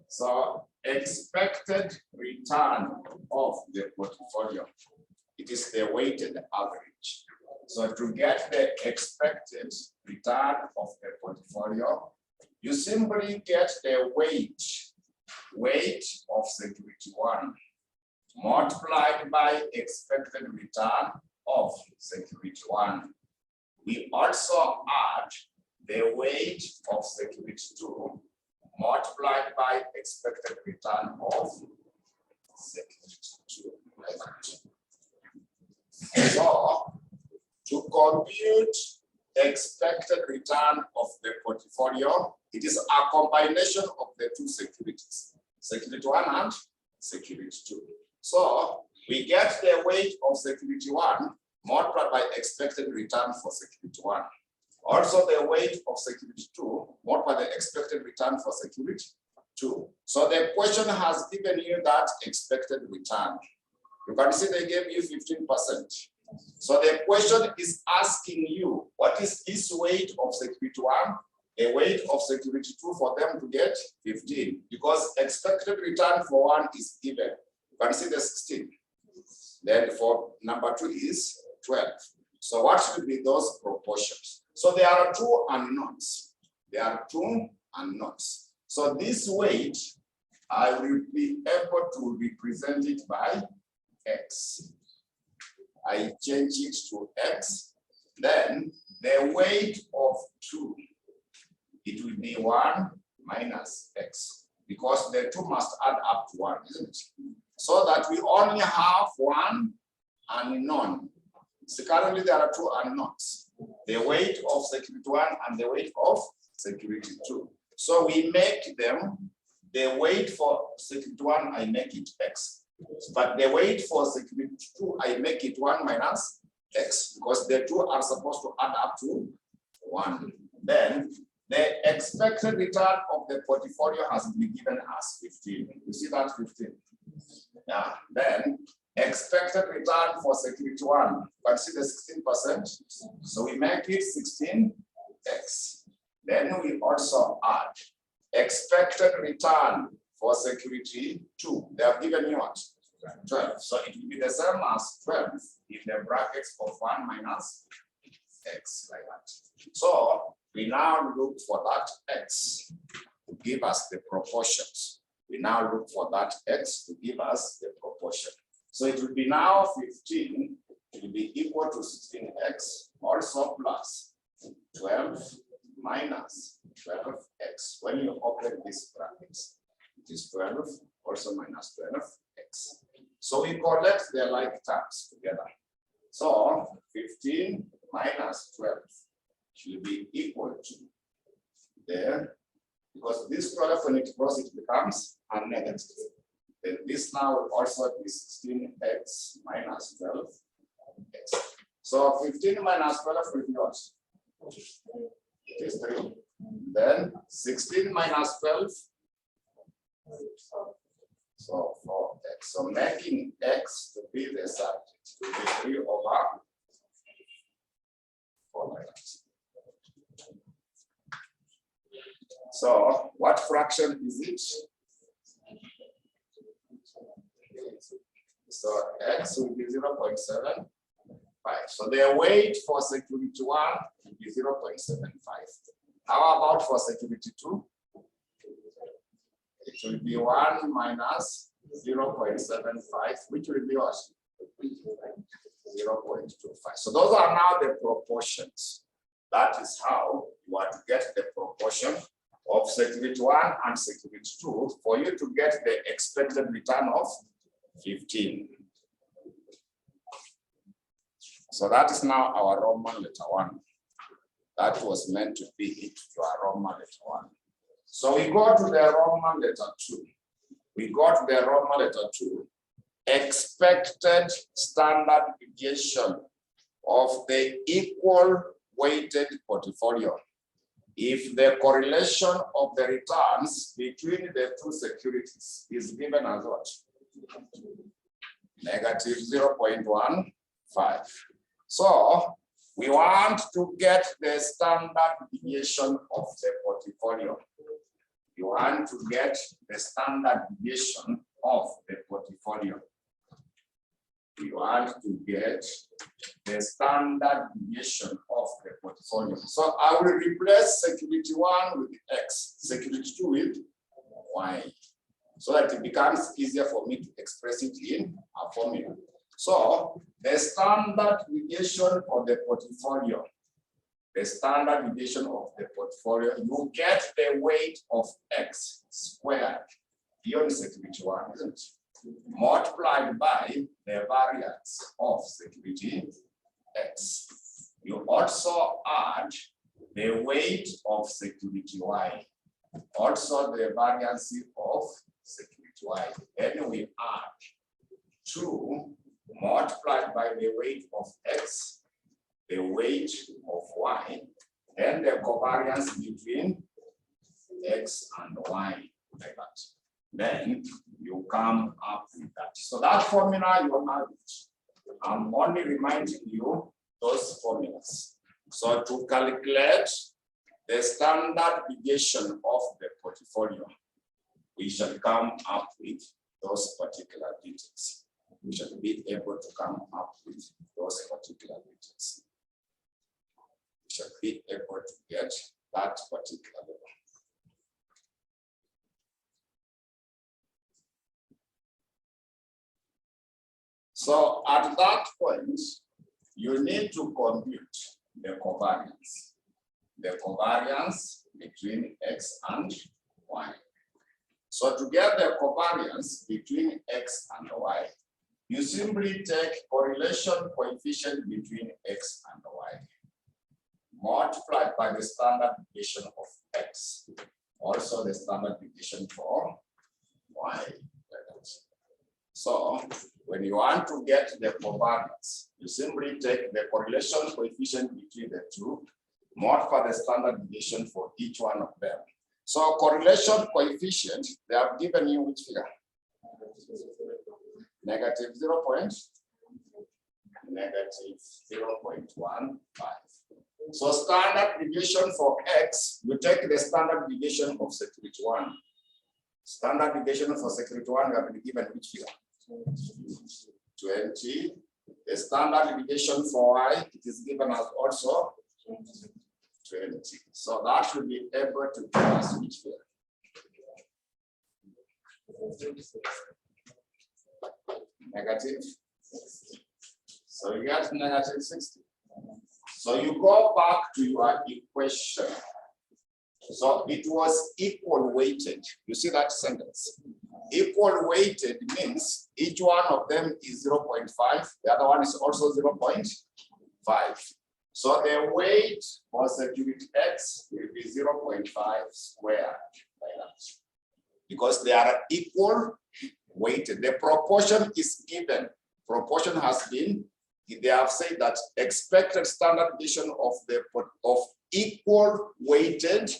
[SPEAKER 1] So expected return of the portfolio, it is the weighted average. So to get the expected return of the portfolio, you simply get the weight of security 1 multiplied by expected return of security 1. We also add the weight of security 2 multiplied by expected return of security 2. Like that. So to compute expected return of the portfolio, it is a combination of the two securities, security 1 and security 2. So we get the weight of security 1 multiplied by expected return for security 1. Also the weight of security 2 multiplied by the expected return for security 2. So the question has given you that expected return. You can see they gave you 15%. So the question is asking you, what is this weight of security 1? The weight of security 2 for them to get 15, because expected return for 1 is given. You can see the 16. Then for number 2 is 12. So what should be those proportions? So there are two unknowns. There are two unknowns. So this weight, I will be able to represent it by X. I change it to X. Then the weight of 2, it will be 1 minus X, because the 2 must add up to 1, isn't it? So that we only have one unknown. So currently there are two unknowns, the weight of security 1 and the weight of security 2. So we make them, the weight for security 1, I make it X. But the weight for security 2, I make it 1 minus X, because the 2 are supposed to add up to 1. Then the expected return of the portfolio has been given as 15. You see that 15? Yeah. Then expected return for security 1, consider 16%. So we make it 16X. Then we also add expected return for security 2. They have given you what? 12. So it will be the same as 12 in the brackets of 1 minus X, like that. So we now look for that X to give us the proportions. We now look for that X to give us the proportion. So it will be now 15, it will be equal to 16X, also plus 12 minus 12X. When you open these brackets, it is 12, also minus 12X. So we collect the like terms together. So 15 minus 12 should be equal to there, because this 12, when it grows, it becomes a negative. Then this now will also be 16X minus 12X. So 15 minus 12 will be what? It is 3. Then 16 minus 12. So 4X. So making X to be the subject will be 3 over 4 minus. So what fraction is it? So X will be 0.75. So the weight for security 1 will be 0.75. How about for security 2? It will be 1 minus 0.75, which will be what? 0.25. So those are now the proportions. That is how you are to get the proportion of security 1 and security 2 for you to get the expected return of 15. So that is now our Roman letter 1. That was meant to be your Roman letter 1. So we go to the Roman letter 2. We got the Roman letter 2. Expected standard deviation of the equal weighted portfolio. if the correlation of the returns between the two securities is given as what? Negative 0.15. So we want to get the standard deviation of the portfolio. You want to get the standard deviation of the portfolio. We want to get the standard deviation of the portfolio. So I will replace security 1 with X, security 2 with Y, so that it becomes easier for me to express it in a formula. So the standard deviation of the portfolio, you get the weight of X squared, beyond security 1, isn't it? Multiplied by the variance of security X. You also add the weight of security Y, also the variance of security Y. Then we add 2 multiplied by the weight of X, the weight of Y, and the covariance between X and Y, like that. Then you come up with that. So that formula you have it. I'm only reminding you those formulas. So to calculate the standard deviation of the portfolio, we shall come up with those particular details. We shall be able to come up with those particular details. We shall be able to get that particular level. So at that point, you need to compute the covariance between X and Y. So to get the covariance between X and Y, you simply take correlation coefficient between X and Y, multiplied by the standard deviation of X, also the standard deviation for Y. So when you want to get the covariance, you simply take the correlation coefficient between the two, multiply the standard deviation for each one of them. So correlation coefficient, they have given you which figure? Negative 0.15. So standard deviation for X, you take the standard deviation of security 1. Standard deviation for security 1, you have been given which figure? 20. The standard deviation for Y, it is given as also 20. So that should be able to give us which figure? Negative. So you get negative 60. So you go back to your equation. So it was equal weighted. You see that sentence? Equal weighted means each one of them is 0.5. The other one is also 0.5. So the weight for security X will be 0.5 squared by that. Because they are equal weighted. The proportion is given. Proportion has been, they have said that expected standard deviation of equal weighted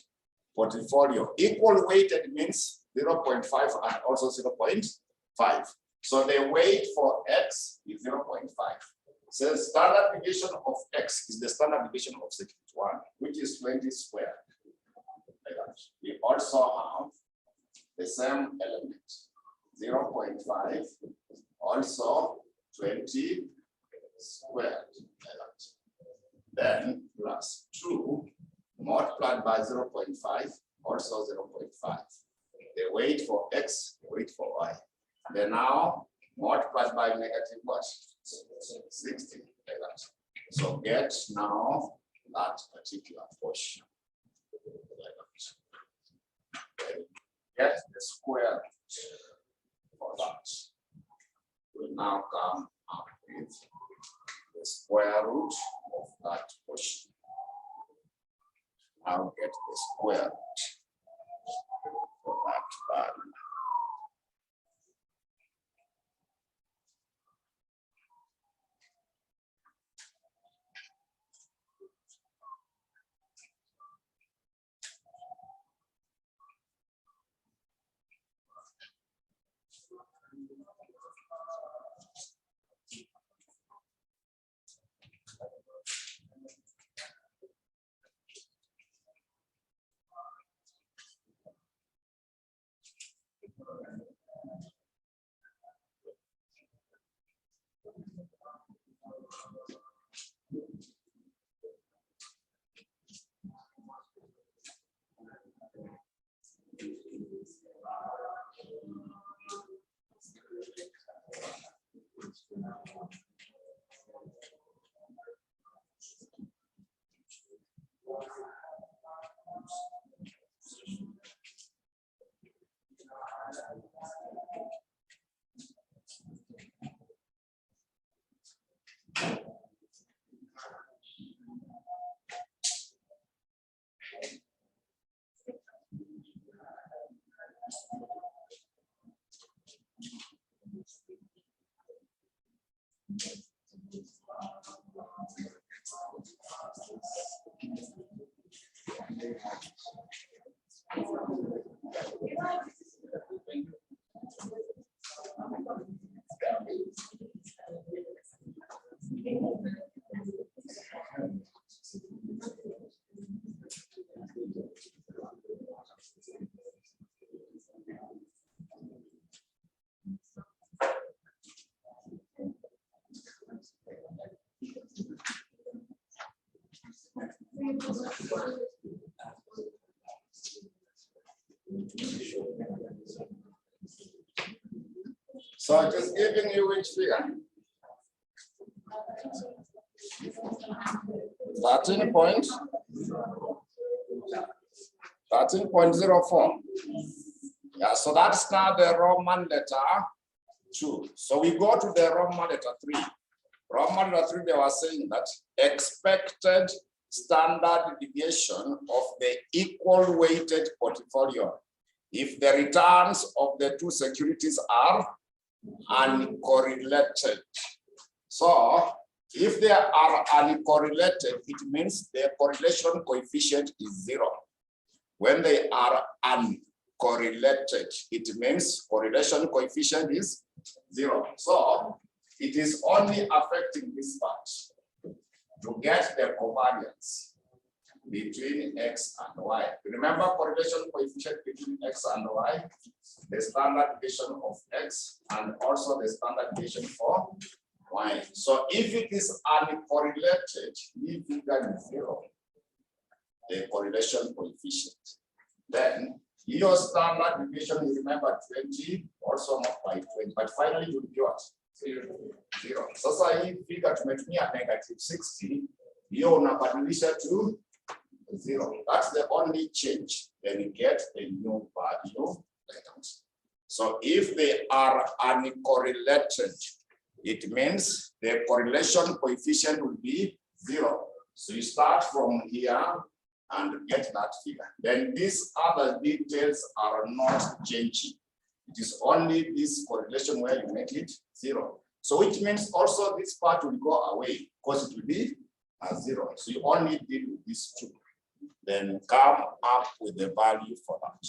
[SPEAKER 1] portfolio. Equal weighted means 0.5 and also 0.5. So the weight for X is 0.5. So standard deviation of X is the standard deviation of security 1, which is 20 squared. We also have the same element, 0.5, also 20 squared. Then plus 2 multiplied by 0.5, also 0.5. The weight for X, the weight for Y. Then now multiplied by negative what? 60. So get now that particular portion. Get the square root for that. We now come up with the square root of that portion. I'll get the square root for that value. So it is giving you which figure? 13.04. Yeah, so that's now the Roman letter 2. So we go to the Roman letter 3. Roman letter 3, they were saying that expected standard deviation of the equal weighted portfolio if the returns of the two securities are uncorrelated. So if they are uncorrelated, it means the correlation coefficient is 0. When they are uncorrelated, it means correlation coefficient is 0. So it is only affecting this part to get the covariance between X and Y. Remember correlation coefficient between X and Y, the standard deviation of X and also the standard deviation for Y. So if it is uncorrelated, if you get 0, the correlation coefficient, then your standard deviation, you remember 20, also not by 20, but finally you will be what? 0. Sasa hii figure tumetumia -60, hiyo unabadilisha to 0. That's the only change. Then you get a new value. So if they are uncorrelated, it means the correlation coefficient will be 0. So you start from here and get that figure. Then these other details are not changing. It is only this correlation where you make it 0. So which means also this part will go away because it will be a 0. So you only deal with these two. Then come up with the value for that.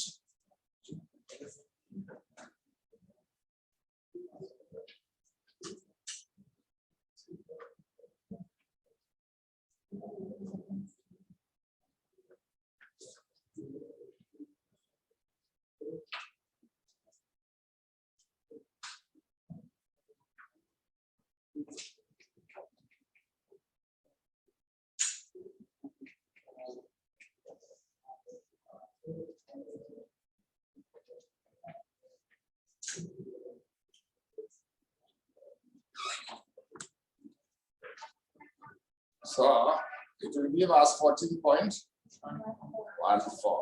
[SPEAKER 1] So it will give us 14.14.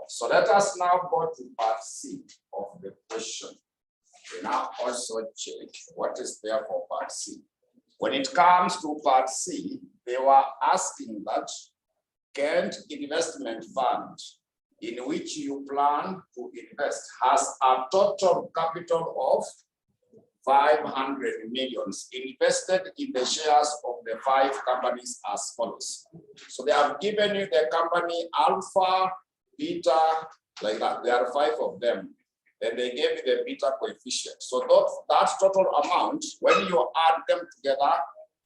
[SPEAKER 1] So let us now go to part C of the question. We now also check what is there for part C. When it comes to part C, they were asking that Kent investment fund in which you plan to invest has a total capital of 500 millions invested in the shares of the 5 companies as follows. So they have given you the company alpha, beta, like that. There are 5 of them. then they gave you the beta coefficient. So that total amount, when you add them together,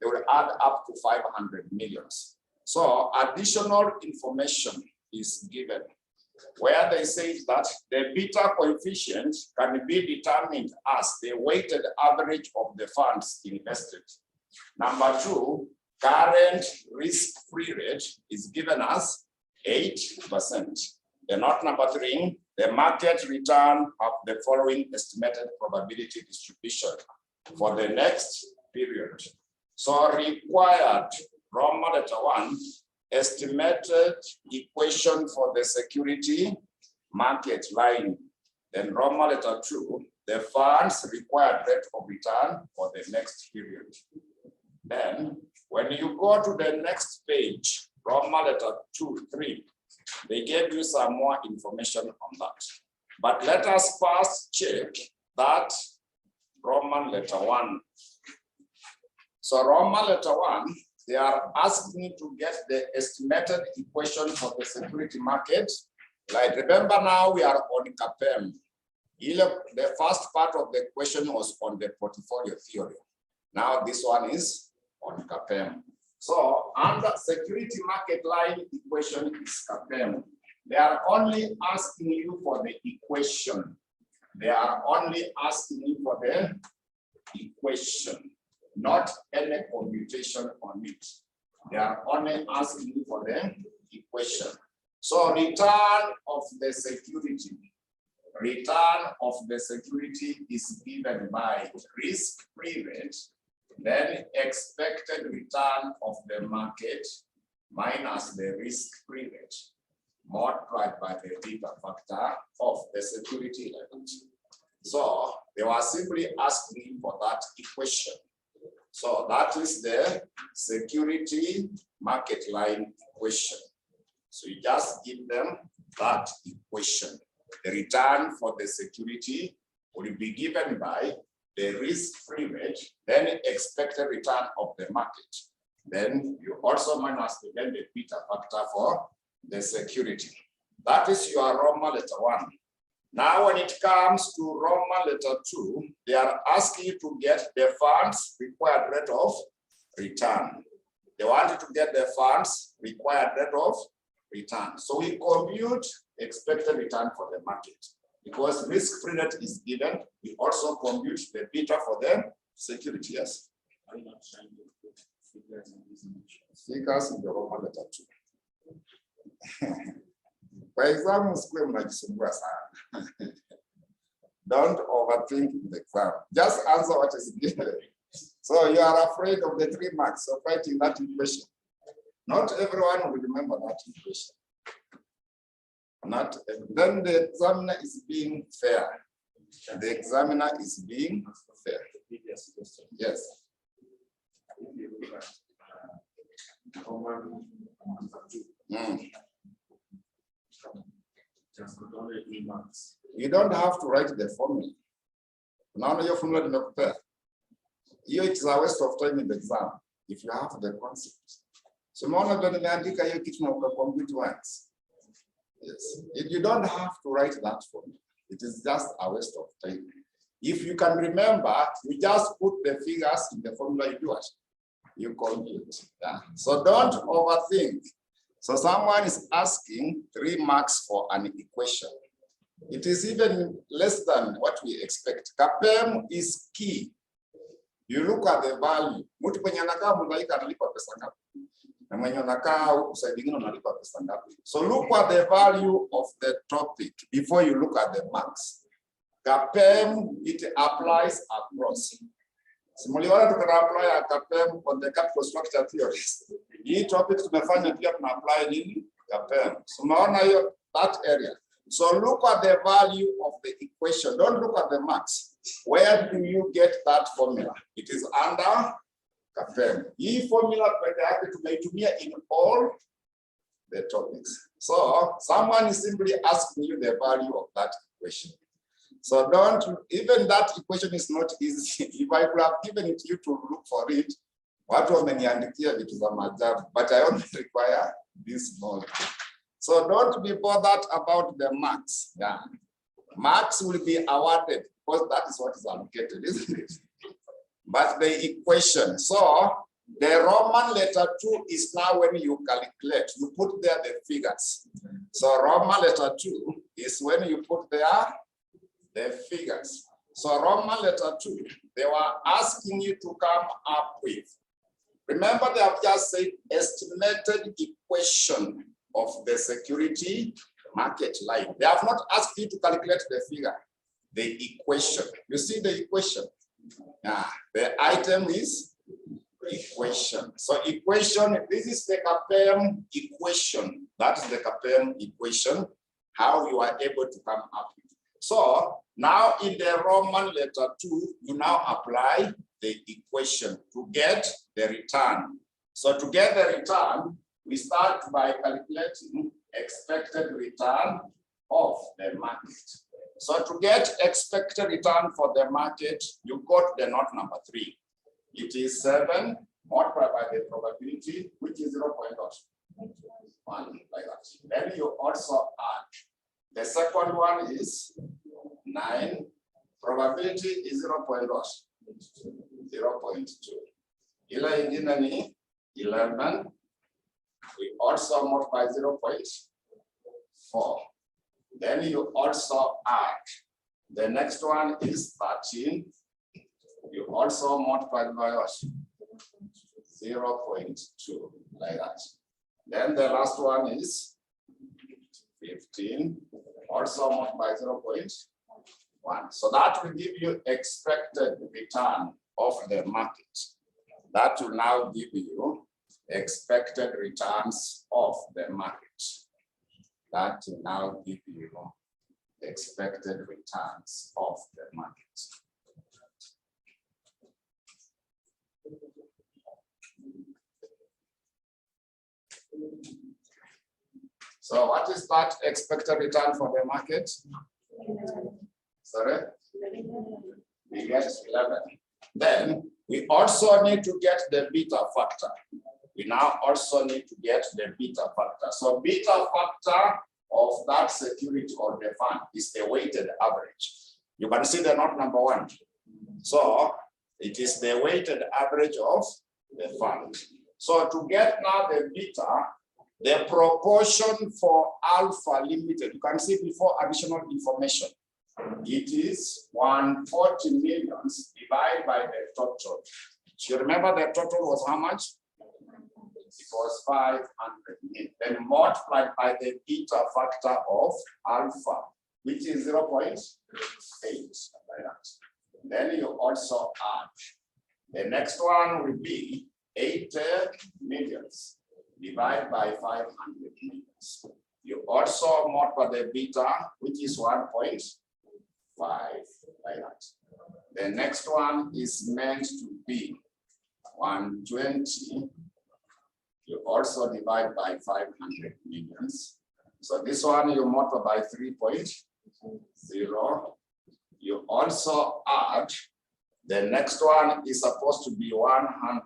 [SPEAKER 1] they will add up to 500 millions. So additional information is given where they say that the beta coefficient can be determined as the weighted average of the funds invested. Number two, current risk-free rate is given as 8%. Then not number three, the market return of the following estimated probability distribution for the next period. So required Roman letter 1, estimated equation for the security market line. Then Roman letter 2, the funds required rate of return for the next period. Then when you go to the next page, Roman letter 2, 3, they gave you some more information on that. But let us first check that Roman letter 1. So Roman letter 1, they are asking you to get the estimated equation for the security market. Like remember now we are on CAPM. The first part of the question was on the portfolio theory. Now this one is on CAPM. So under security market line equation is CAPM. They are only asking you for the equation. They are only asking you for the equation, not any computation on it. They are only asking you for the equation. So return of the security is given by risk-free rate, then expected return of the market minus the risk-free rate multiplied by the beta factor of the security level. So they were simply asking for that equation. So that is the security market line equation. So you just give them that equation. The return for the security will be given by the risk-free rate, then expected return of the market. Then you also minus the beta factor for the security. That is your Roman letter 1. Now, when it comes to Roman letter 2, they are asking you to get the funds required rate of return. They want you to get the funds required rate of return. So we compute expected return for the market. Because risk-free rate is given, we also compute the beta for the security. Yes. Figures in the Roman letter 2. For example, don't overthink the exam. Just answer what is given. So you are afraid of the 3 marks of writing that equation. Not everyone will remember that equation. Then the examiner is being fair. The examiner is being fair. Yes. You don't have to write the formula. Now your formula is not fair. Here it is a waste of time in the exam if you have the concept. So compute once. Yes. You don't have to write that formula. It is just a waste of time. If you can remember, you just put the figures in the formula you do it. You compute. Yeah. So don't overthink. So someone is asking 3 marks for an equation. It is even less than what we expect. CAPM is key. You look at the value. So look at the value of the topic before you look at the marks. CAPM, it applies across. Simuliona tukana apply a CAPM on the capital structure theories. Hii topic tumefanya pia tuna apply nini CAPM. So unaona hiyo that area. So look at the value of the equation. Don't look at the marks. Where do you get that formula? It is under CAPM. Hii formula peke yake tumeitumia in all the topics. So someone is simply asking you the value of that equation. So don't, even that equation is not easy. If I could have given it to you to look for it, but I only require this knowledge. So don't be bothered about the marks. Yeah. Marks will be awarded because that is what is allocated, isn't it? But the equation, so the Roman letter 2 is now when you calculate, you put there the figures. So Roman letter 2 is when you put there the figures. So Roman letter 2, they were asking you to come up with. Remember, they have just said estimated equation of the security market line. They have not asked you to calculate the figure, the equation. You see the equation? The item is equation. So equation, this is the Capem equation. That is the Capem equation, how you are able to come up with. So now in the Roman letter 2, you now apply the equation to get the return. So to get the return, we start by calculating expected return of the market. So to get expected return for the market, you got the note number 3. It is 7 multiplied by the probability, which is 0.1, like that. Then you also add. The second one is 9. Probability is 0.1. 0.2. 11. We also multiply 0.4. Then you also add. The next one is 13. You also multiply by what? 0.2, like that. Then the last one is 15. Also multiply 0.1. So that will give you expected return of the market. That will now give you expected returns of the market. That will now give you expected returns of the market. So what is that expected return for the market? Sorry? We get 11. Then we also need to get the beta factor. We now also need to get the beta factor. So beta factor of that security or the fund is the weighted average. You can see the note number 1. So it is the weighted average of the fund. So to get now the beta, the proportion for alpha limited, you can see before additional information, it is 140 millions divided by the total. You remember the total was how much? It was 500 million. Then multiplied by the beta factor of alpha, which is 0.8. Like that. Then you also add. The next one will be 80 millions divided by 500 millions. You also multiply the beta, which is 1.5, like that. The next one is meant to be 120. You also divide by 500 millions. So this one you multiply by 3.0. You also add. The next one is supposed to be 100.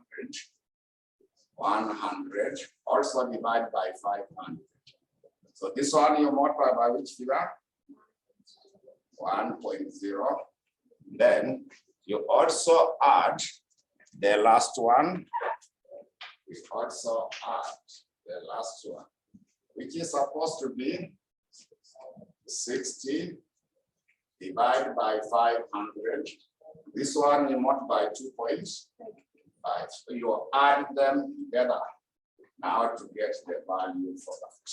[SPEAKER 1] 100 also divided by 500. So this one you multiply by which figure? 1.0. Then you also add the last one. We also add the last one, which is supposed to be 60 divided by 500. This one you multiply 2.5. So you add them together now to get the value for that.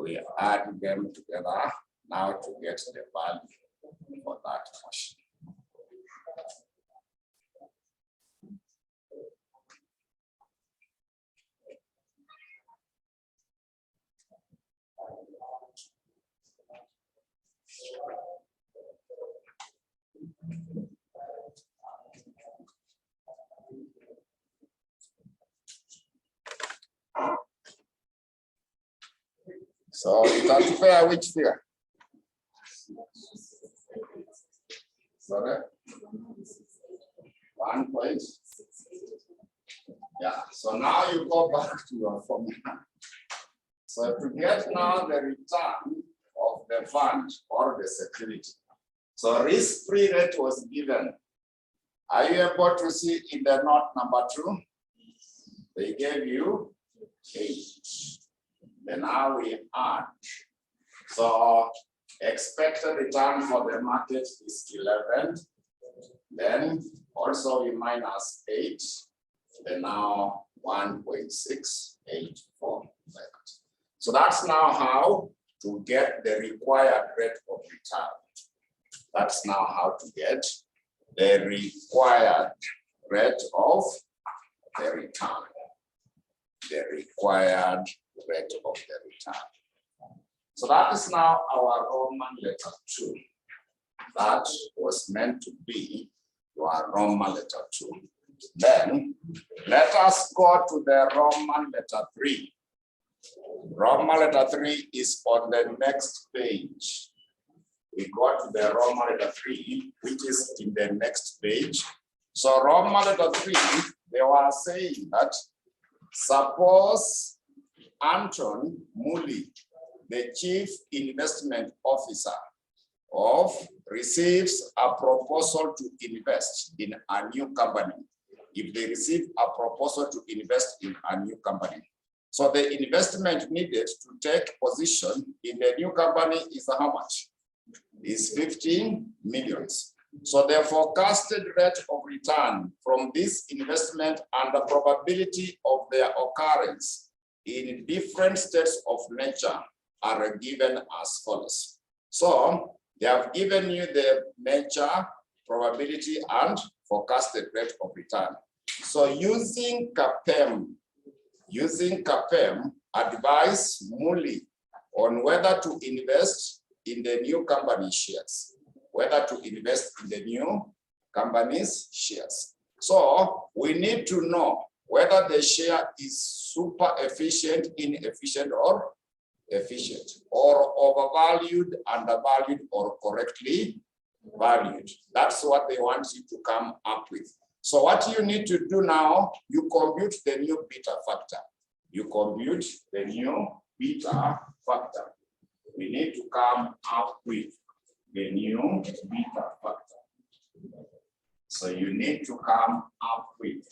[SPEAKER 1] We add them together now to get the value for that question. So that's fair, which figure? Sorry? 1 point. Yeah, so now you go back to your formula. So to get now the return of the fund or the security. So risk-free rate was given. Are you able to see in the note number 2? They gave you 8. Then now we add. So expected return for the market is 11. Then also we minus 8. Then now 1.684. So that's now how to get the required rate of return. That's now how to get the required rate of the return. The required rate of the return. So that is now our Roman letter 2. That was meant to be your Roman letter 2. Then let us go to the Roman letter 3. Roman letter 3 is on the next page. We go to the Roman letter 3, which is in the next page. So Roman letter 3, they were saying that suppose Anton Muli, the chief investment officer receives a proposal to invest in a new company. If they receive a proposal to invest in a new company. So the investment needed to take position in the new company is how much? Is 15 millions. So the forecasted rate of return from this investment and the probability of their occurrence in different states of nature are given as follows. So they have given you the nature, probability, and forecasted rate of return. So using CAPEM, advise Muli on whether to invest in the new company shares, So we need to know whether the share is super efficient, inefficient, or efficient, or overvalued, undervalued, or correctly valued. That's what they want you to come up with. So what you need to do now, you compute the new beta factor. We need to come up with the new beta factor. So you need to come up with,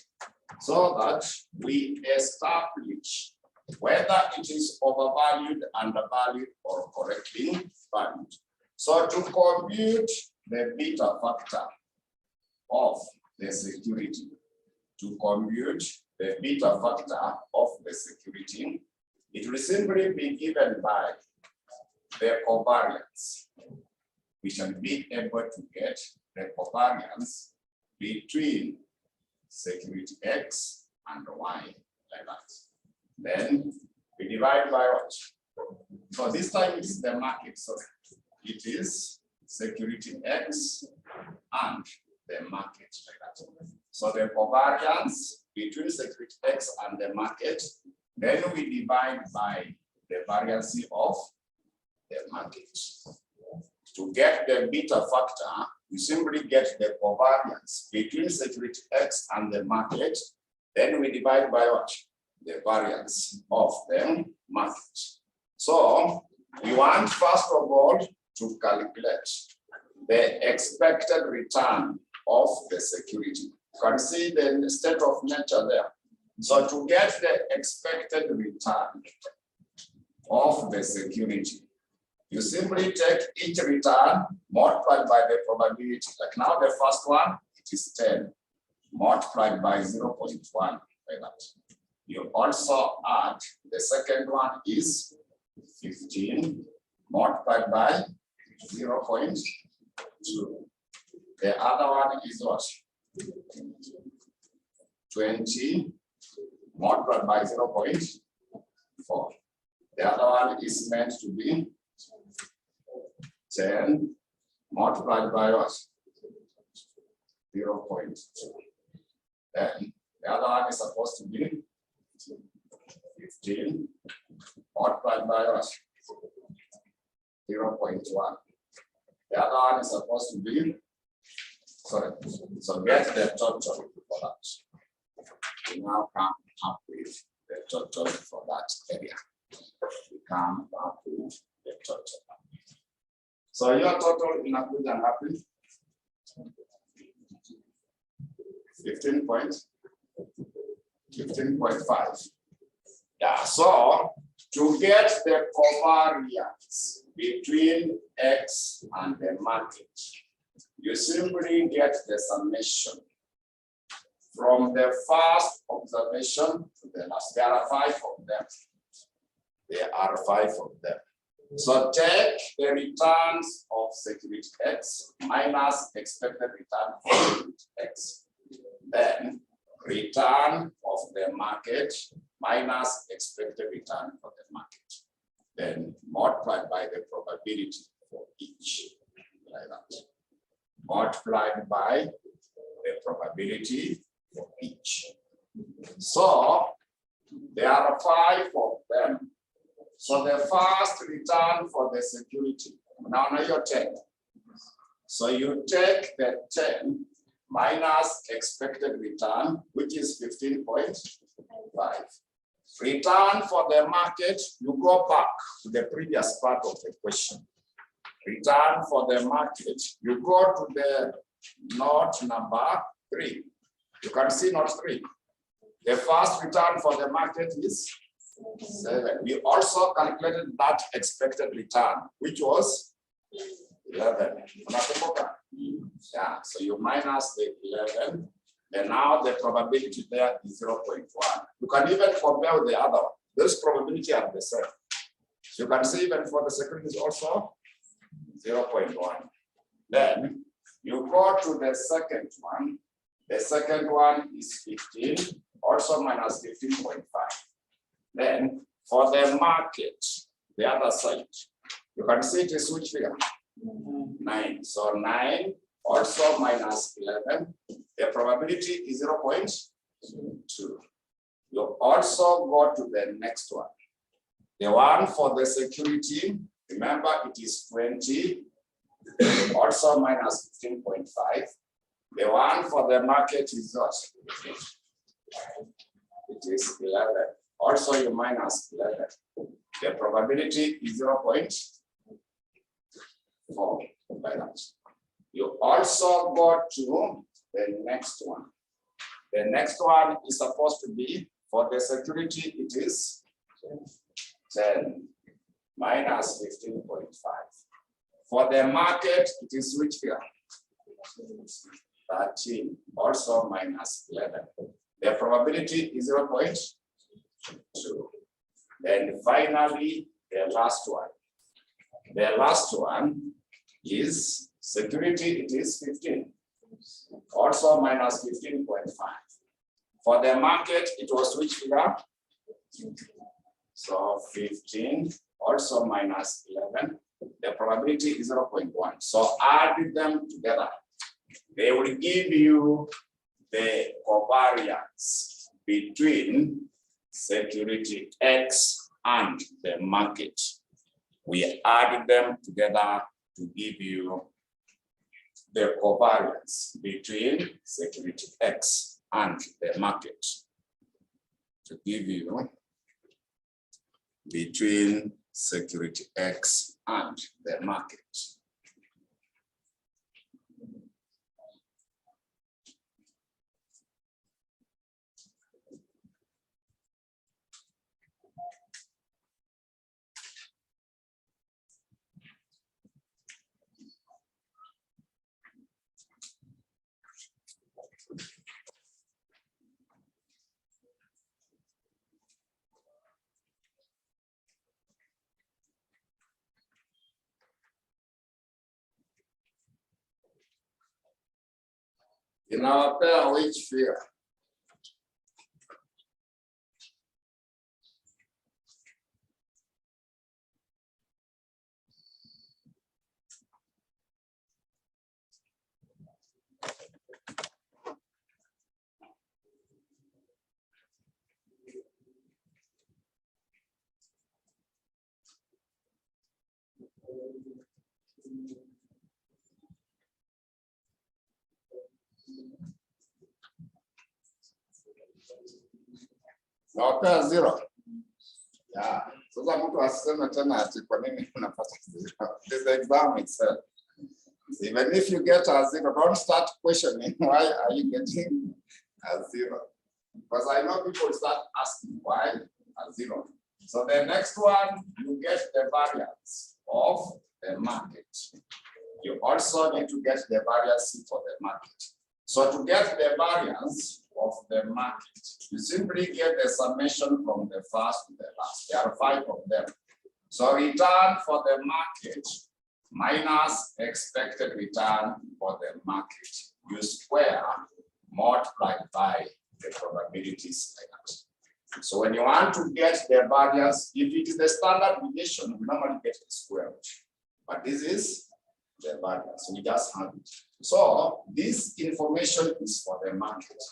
[SPEAKER 1] so that we establish whether it is overvalued, undervalued, or correctly valued. So to compute the beta factor of the security, it will simply be given by the covariance. We shall be able to get the covariance between security X and Y like that. Then we divide by what? So this time it's the market. So it is security X and the market like that. So the covariance between security X and the market, then we divide by the variance of the market. To get the beta factor, you simply get the covariance between security X and the market, then we divide by what? The variance of the market. So we want first of all to calculate the expected return of the security. You can see the state of nature there. So to get the expected return of the security, you simply take each return multiplied by the probability. Like now the first one, it is 10 multiplied by 0.1 like that. You also add the second one is 15 multiplied by 0.2. The other one is what? 20 multiplied by 0.4. The other one is meant to be 10 multiplied by what? 0.2. Then the other one is supposed to be 15 multiplied by what? 0.1. The other one is supposed to be, sorry, so get the total for that. We now come up with the total for that area. We come up with the total. So your total in a good and happy 15.5. Yeah, so to get the covariance between X and the market, you simply get the summation from the first observation to the last. There are 5 of them. There are 5 of them. So take the returns of security X minus expected return of security X. Then return of the market minus expected return for the market. Then multiplied by the probability for each, like that. Multiplied by the probability for each. So there are 5 of them. So the first return for the security, now you're 10. So you take the 10 minus expected return, which is 15.5. Return for the market, you go back to the previous part of the question. Return for the market, you go to the note number 3. You can see note 3. The first return for the market is 7. We also calculated that expected return, which was 11. Yeah, so you minus the 11, and now the probability there is 0.1. You can even compare with the other one. Those probability are the same. So you can see even for the securities also 0.1. Then you go to the second one. The second one is 15, also minus 15.5. Then for the market, the other side, you can see it is which figure? 9. So 9 also minus 11. The probability is 0.2. You also go to the next one. The one for the security, remember it is 20, also minus 15.5. The one for the market is what? It is 11. Also, you minus 11. The probability is 0.4 by that. You also go to the next one. The next one is supposed to be for the security, it is 10 minus 15.5. For the market, it is which figure? 13, also minus 11. The probability is 0.2. Then finally, the last one. The last one is security, it is 15. Also minus 15.5. For the market, it was which figure? So 15, also minus 11. The probability is 0.1. So add them together. They will give you the covariance between security X and the market. We add them together to give you the covariance between security X and the market. To give you between security X and the market. In our pair, which fear? Our pair 0. Yeah. Sasa mtu aseme tena ati kwa nini unapata 0. This is the exam itself. Even if you get a 0, don't start questioning why are you getting a 0. Because I know people start asking why a 0. So the next one, you get the variance of the market. You also need to get the variance for the market. So to get the variance of the market, you simply get the summation from the first to the last. There are 5 of them. So return for the market minus expected return for the market. You square multiplied by the probabilities like that. So when you want to get the variance, if it is the standard deviation, we normally get the square root. But this is the variance. We just have it. So this information is for the market.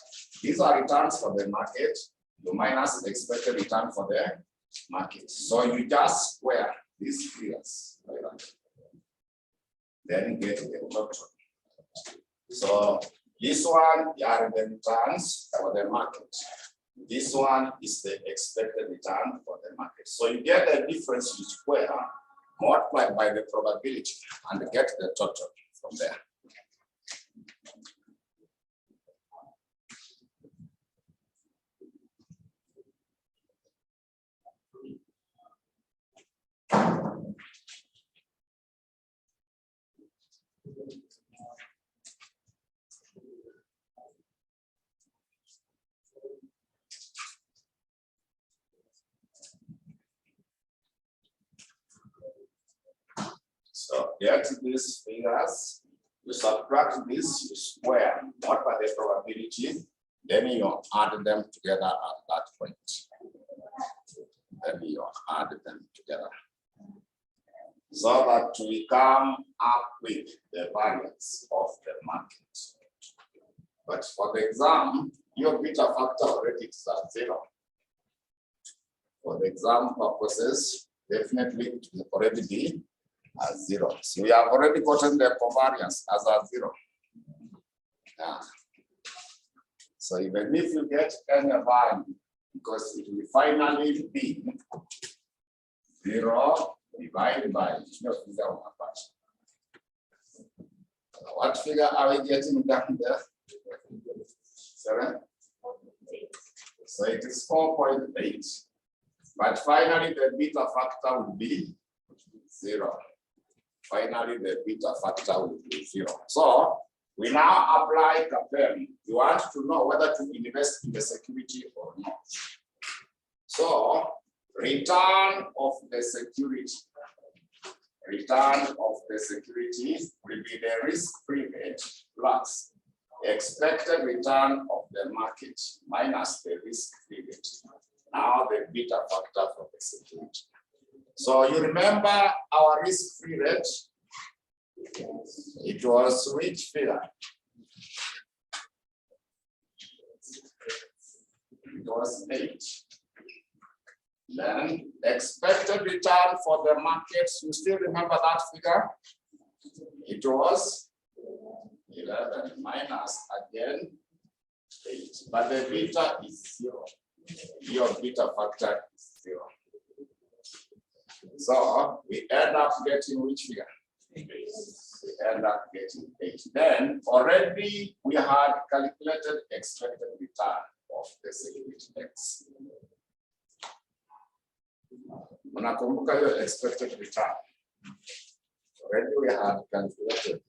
[SPEAKER 1] These are returns for the market. You minus the expected return for the market. So you just square these figures like that. Then get the total. So this one are the returns for the market. This one is the expected return for the market. So you get the difference, you square, multiply by the probability, and get the total from there. So get these figures, you subtract this, you square, multiply the probability, then you add them together at that point. Then you add them together. So that we come up with the variance of the market. But for the exam, your beta factor already is at 0. For the exam purposes, definitely it will already be as 0. So we have already gotten the covariance as a 0. Yeah. So even if you get any value, because it will finally be 0 divided by what figure are we getting down there? 7. So it is 4.8. But finally, the beta factor will be 0. Finally, the beta factor will be 0. So we now apply Covariance. You want to know whether to invest in the security or not. So return of the security. Return of the security will be the risk-free rate plus expected return of the market minus the risk-free rate. Now the beta factor for the security. So you remember our risk-free rate? It was which figure? It was 8. Then expected return for the markets, you still remember that figure? It was 11 minus again 8. But the beta is 0. Your beta factor is 0. So we end up getting which figure? 8. We end up getting 8. Then already we had calculated expected return of the security X. Unakumbuka your expected return. Already we had calculated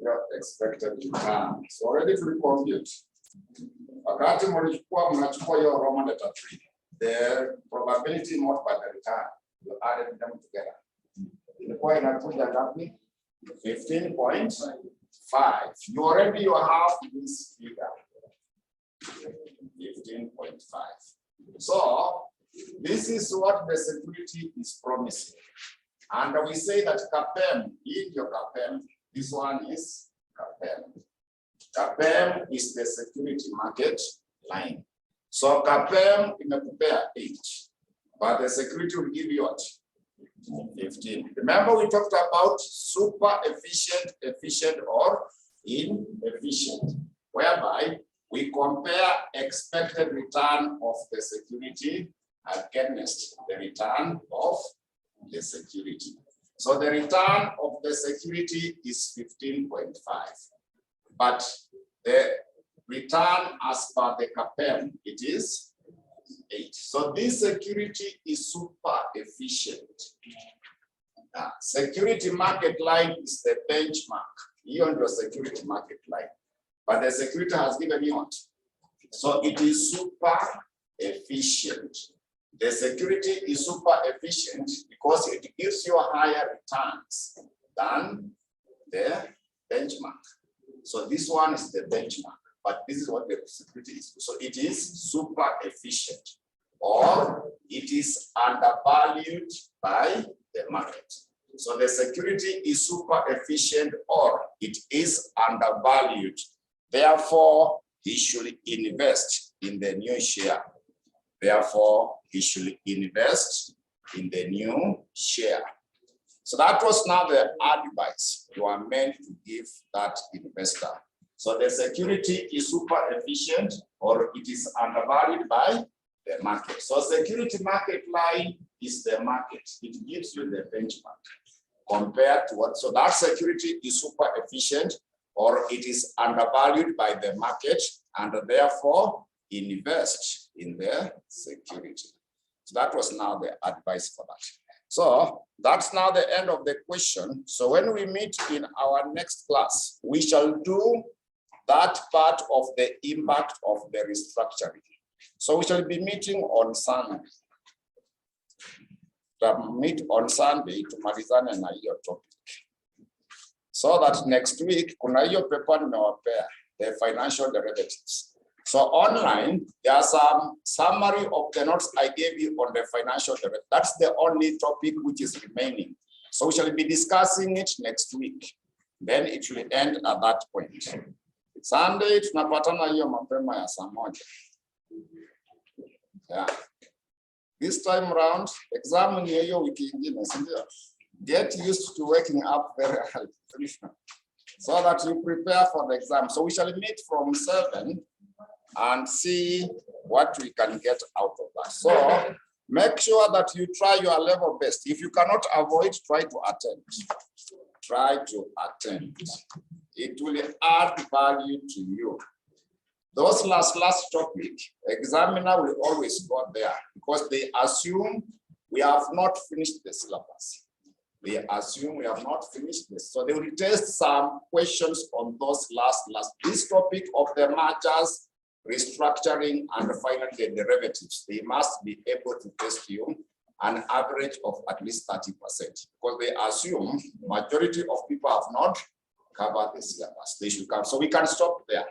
[SPEAKER 1] your expected return. So already to compute. Wakati mnachukua your Roman letter 3, the probability multiplied by the return, you added them together. Ilikuwa inakuja ngapi? 15.5. You already have this figure. 15.5. So this is what the security is promising. And we say that CAPEM, in your CAPEM, this one is CAPEM. CAPEM is the security market line. So CAPEM imekupea 8, but the security will give you what? 15. Remember we talked about super efficient, efficient, or inefficient. compare expected return of the security against the return of the security. So the return of the security is 15.5, but the return as per the CAPM, it is 8. So this security is super efficient. Security market line is the benchmark. Hiyo ndio security market line. But the security has given you what? So it is super efficient. The security is super efficient because it gives you higher returns than the benchmark. So this one is the benchmark, but this is what the security is. So it is super efficient, or it is undervalued by the market. So the security is super efficient or it is undervalued. Therefore, he should invest in the new share. Therefore, he should invest in the new share. So that was now the advice you are meant to give that investor. So the security is super efficient or it is undervalued by the market. So security market line is the market. It gives you the benchmark compared to what. So that security is super efficient or it is undervalued by the market, and therefore invest in the security. So that was now the advice for that. So that's now the end of the question. So when we meet in our next class, we shall do that part of the impact of the restructuring. So we shall be meeting on Sunday. Meet on Sunday to tumalizane na hiyo topic. So that next week, kuna hiyo paper nimewapea, the financial derivatives. So online, there's some summary of the notes I gave you on the financial derivatives. That's the only topic which is remaining. So we shall be discussing it next week. Then it will end at that point. Sunday, tunapatana hiyo mapema ya saa moja. Yeah. This time around, exam ni hiyo wiki ingine, sindio? Get used to waking up very early so that you prepare for the exam. So we shall meet from 7 and see what we can get out of that. So make sure that you try your level best. If you cannot avoid, try to attend. Try to attend. It will add value to you. Those last topic, examiner will always go there because they assume we have not finished the syllabus. They assume we have not finished this. So they will test some questions on those last. This topic of the mergers, restructuring, and finally the derivatives. They must be able to test you an average of at least 30% because they assume majority of people have not covered the syllabus. They should come. So we can stop there.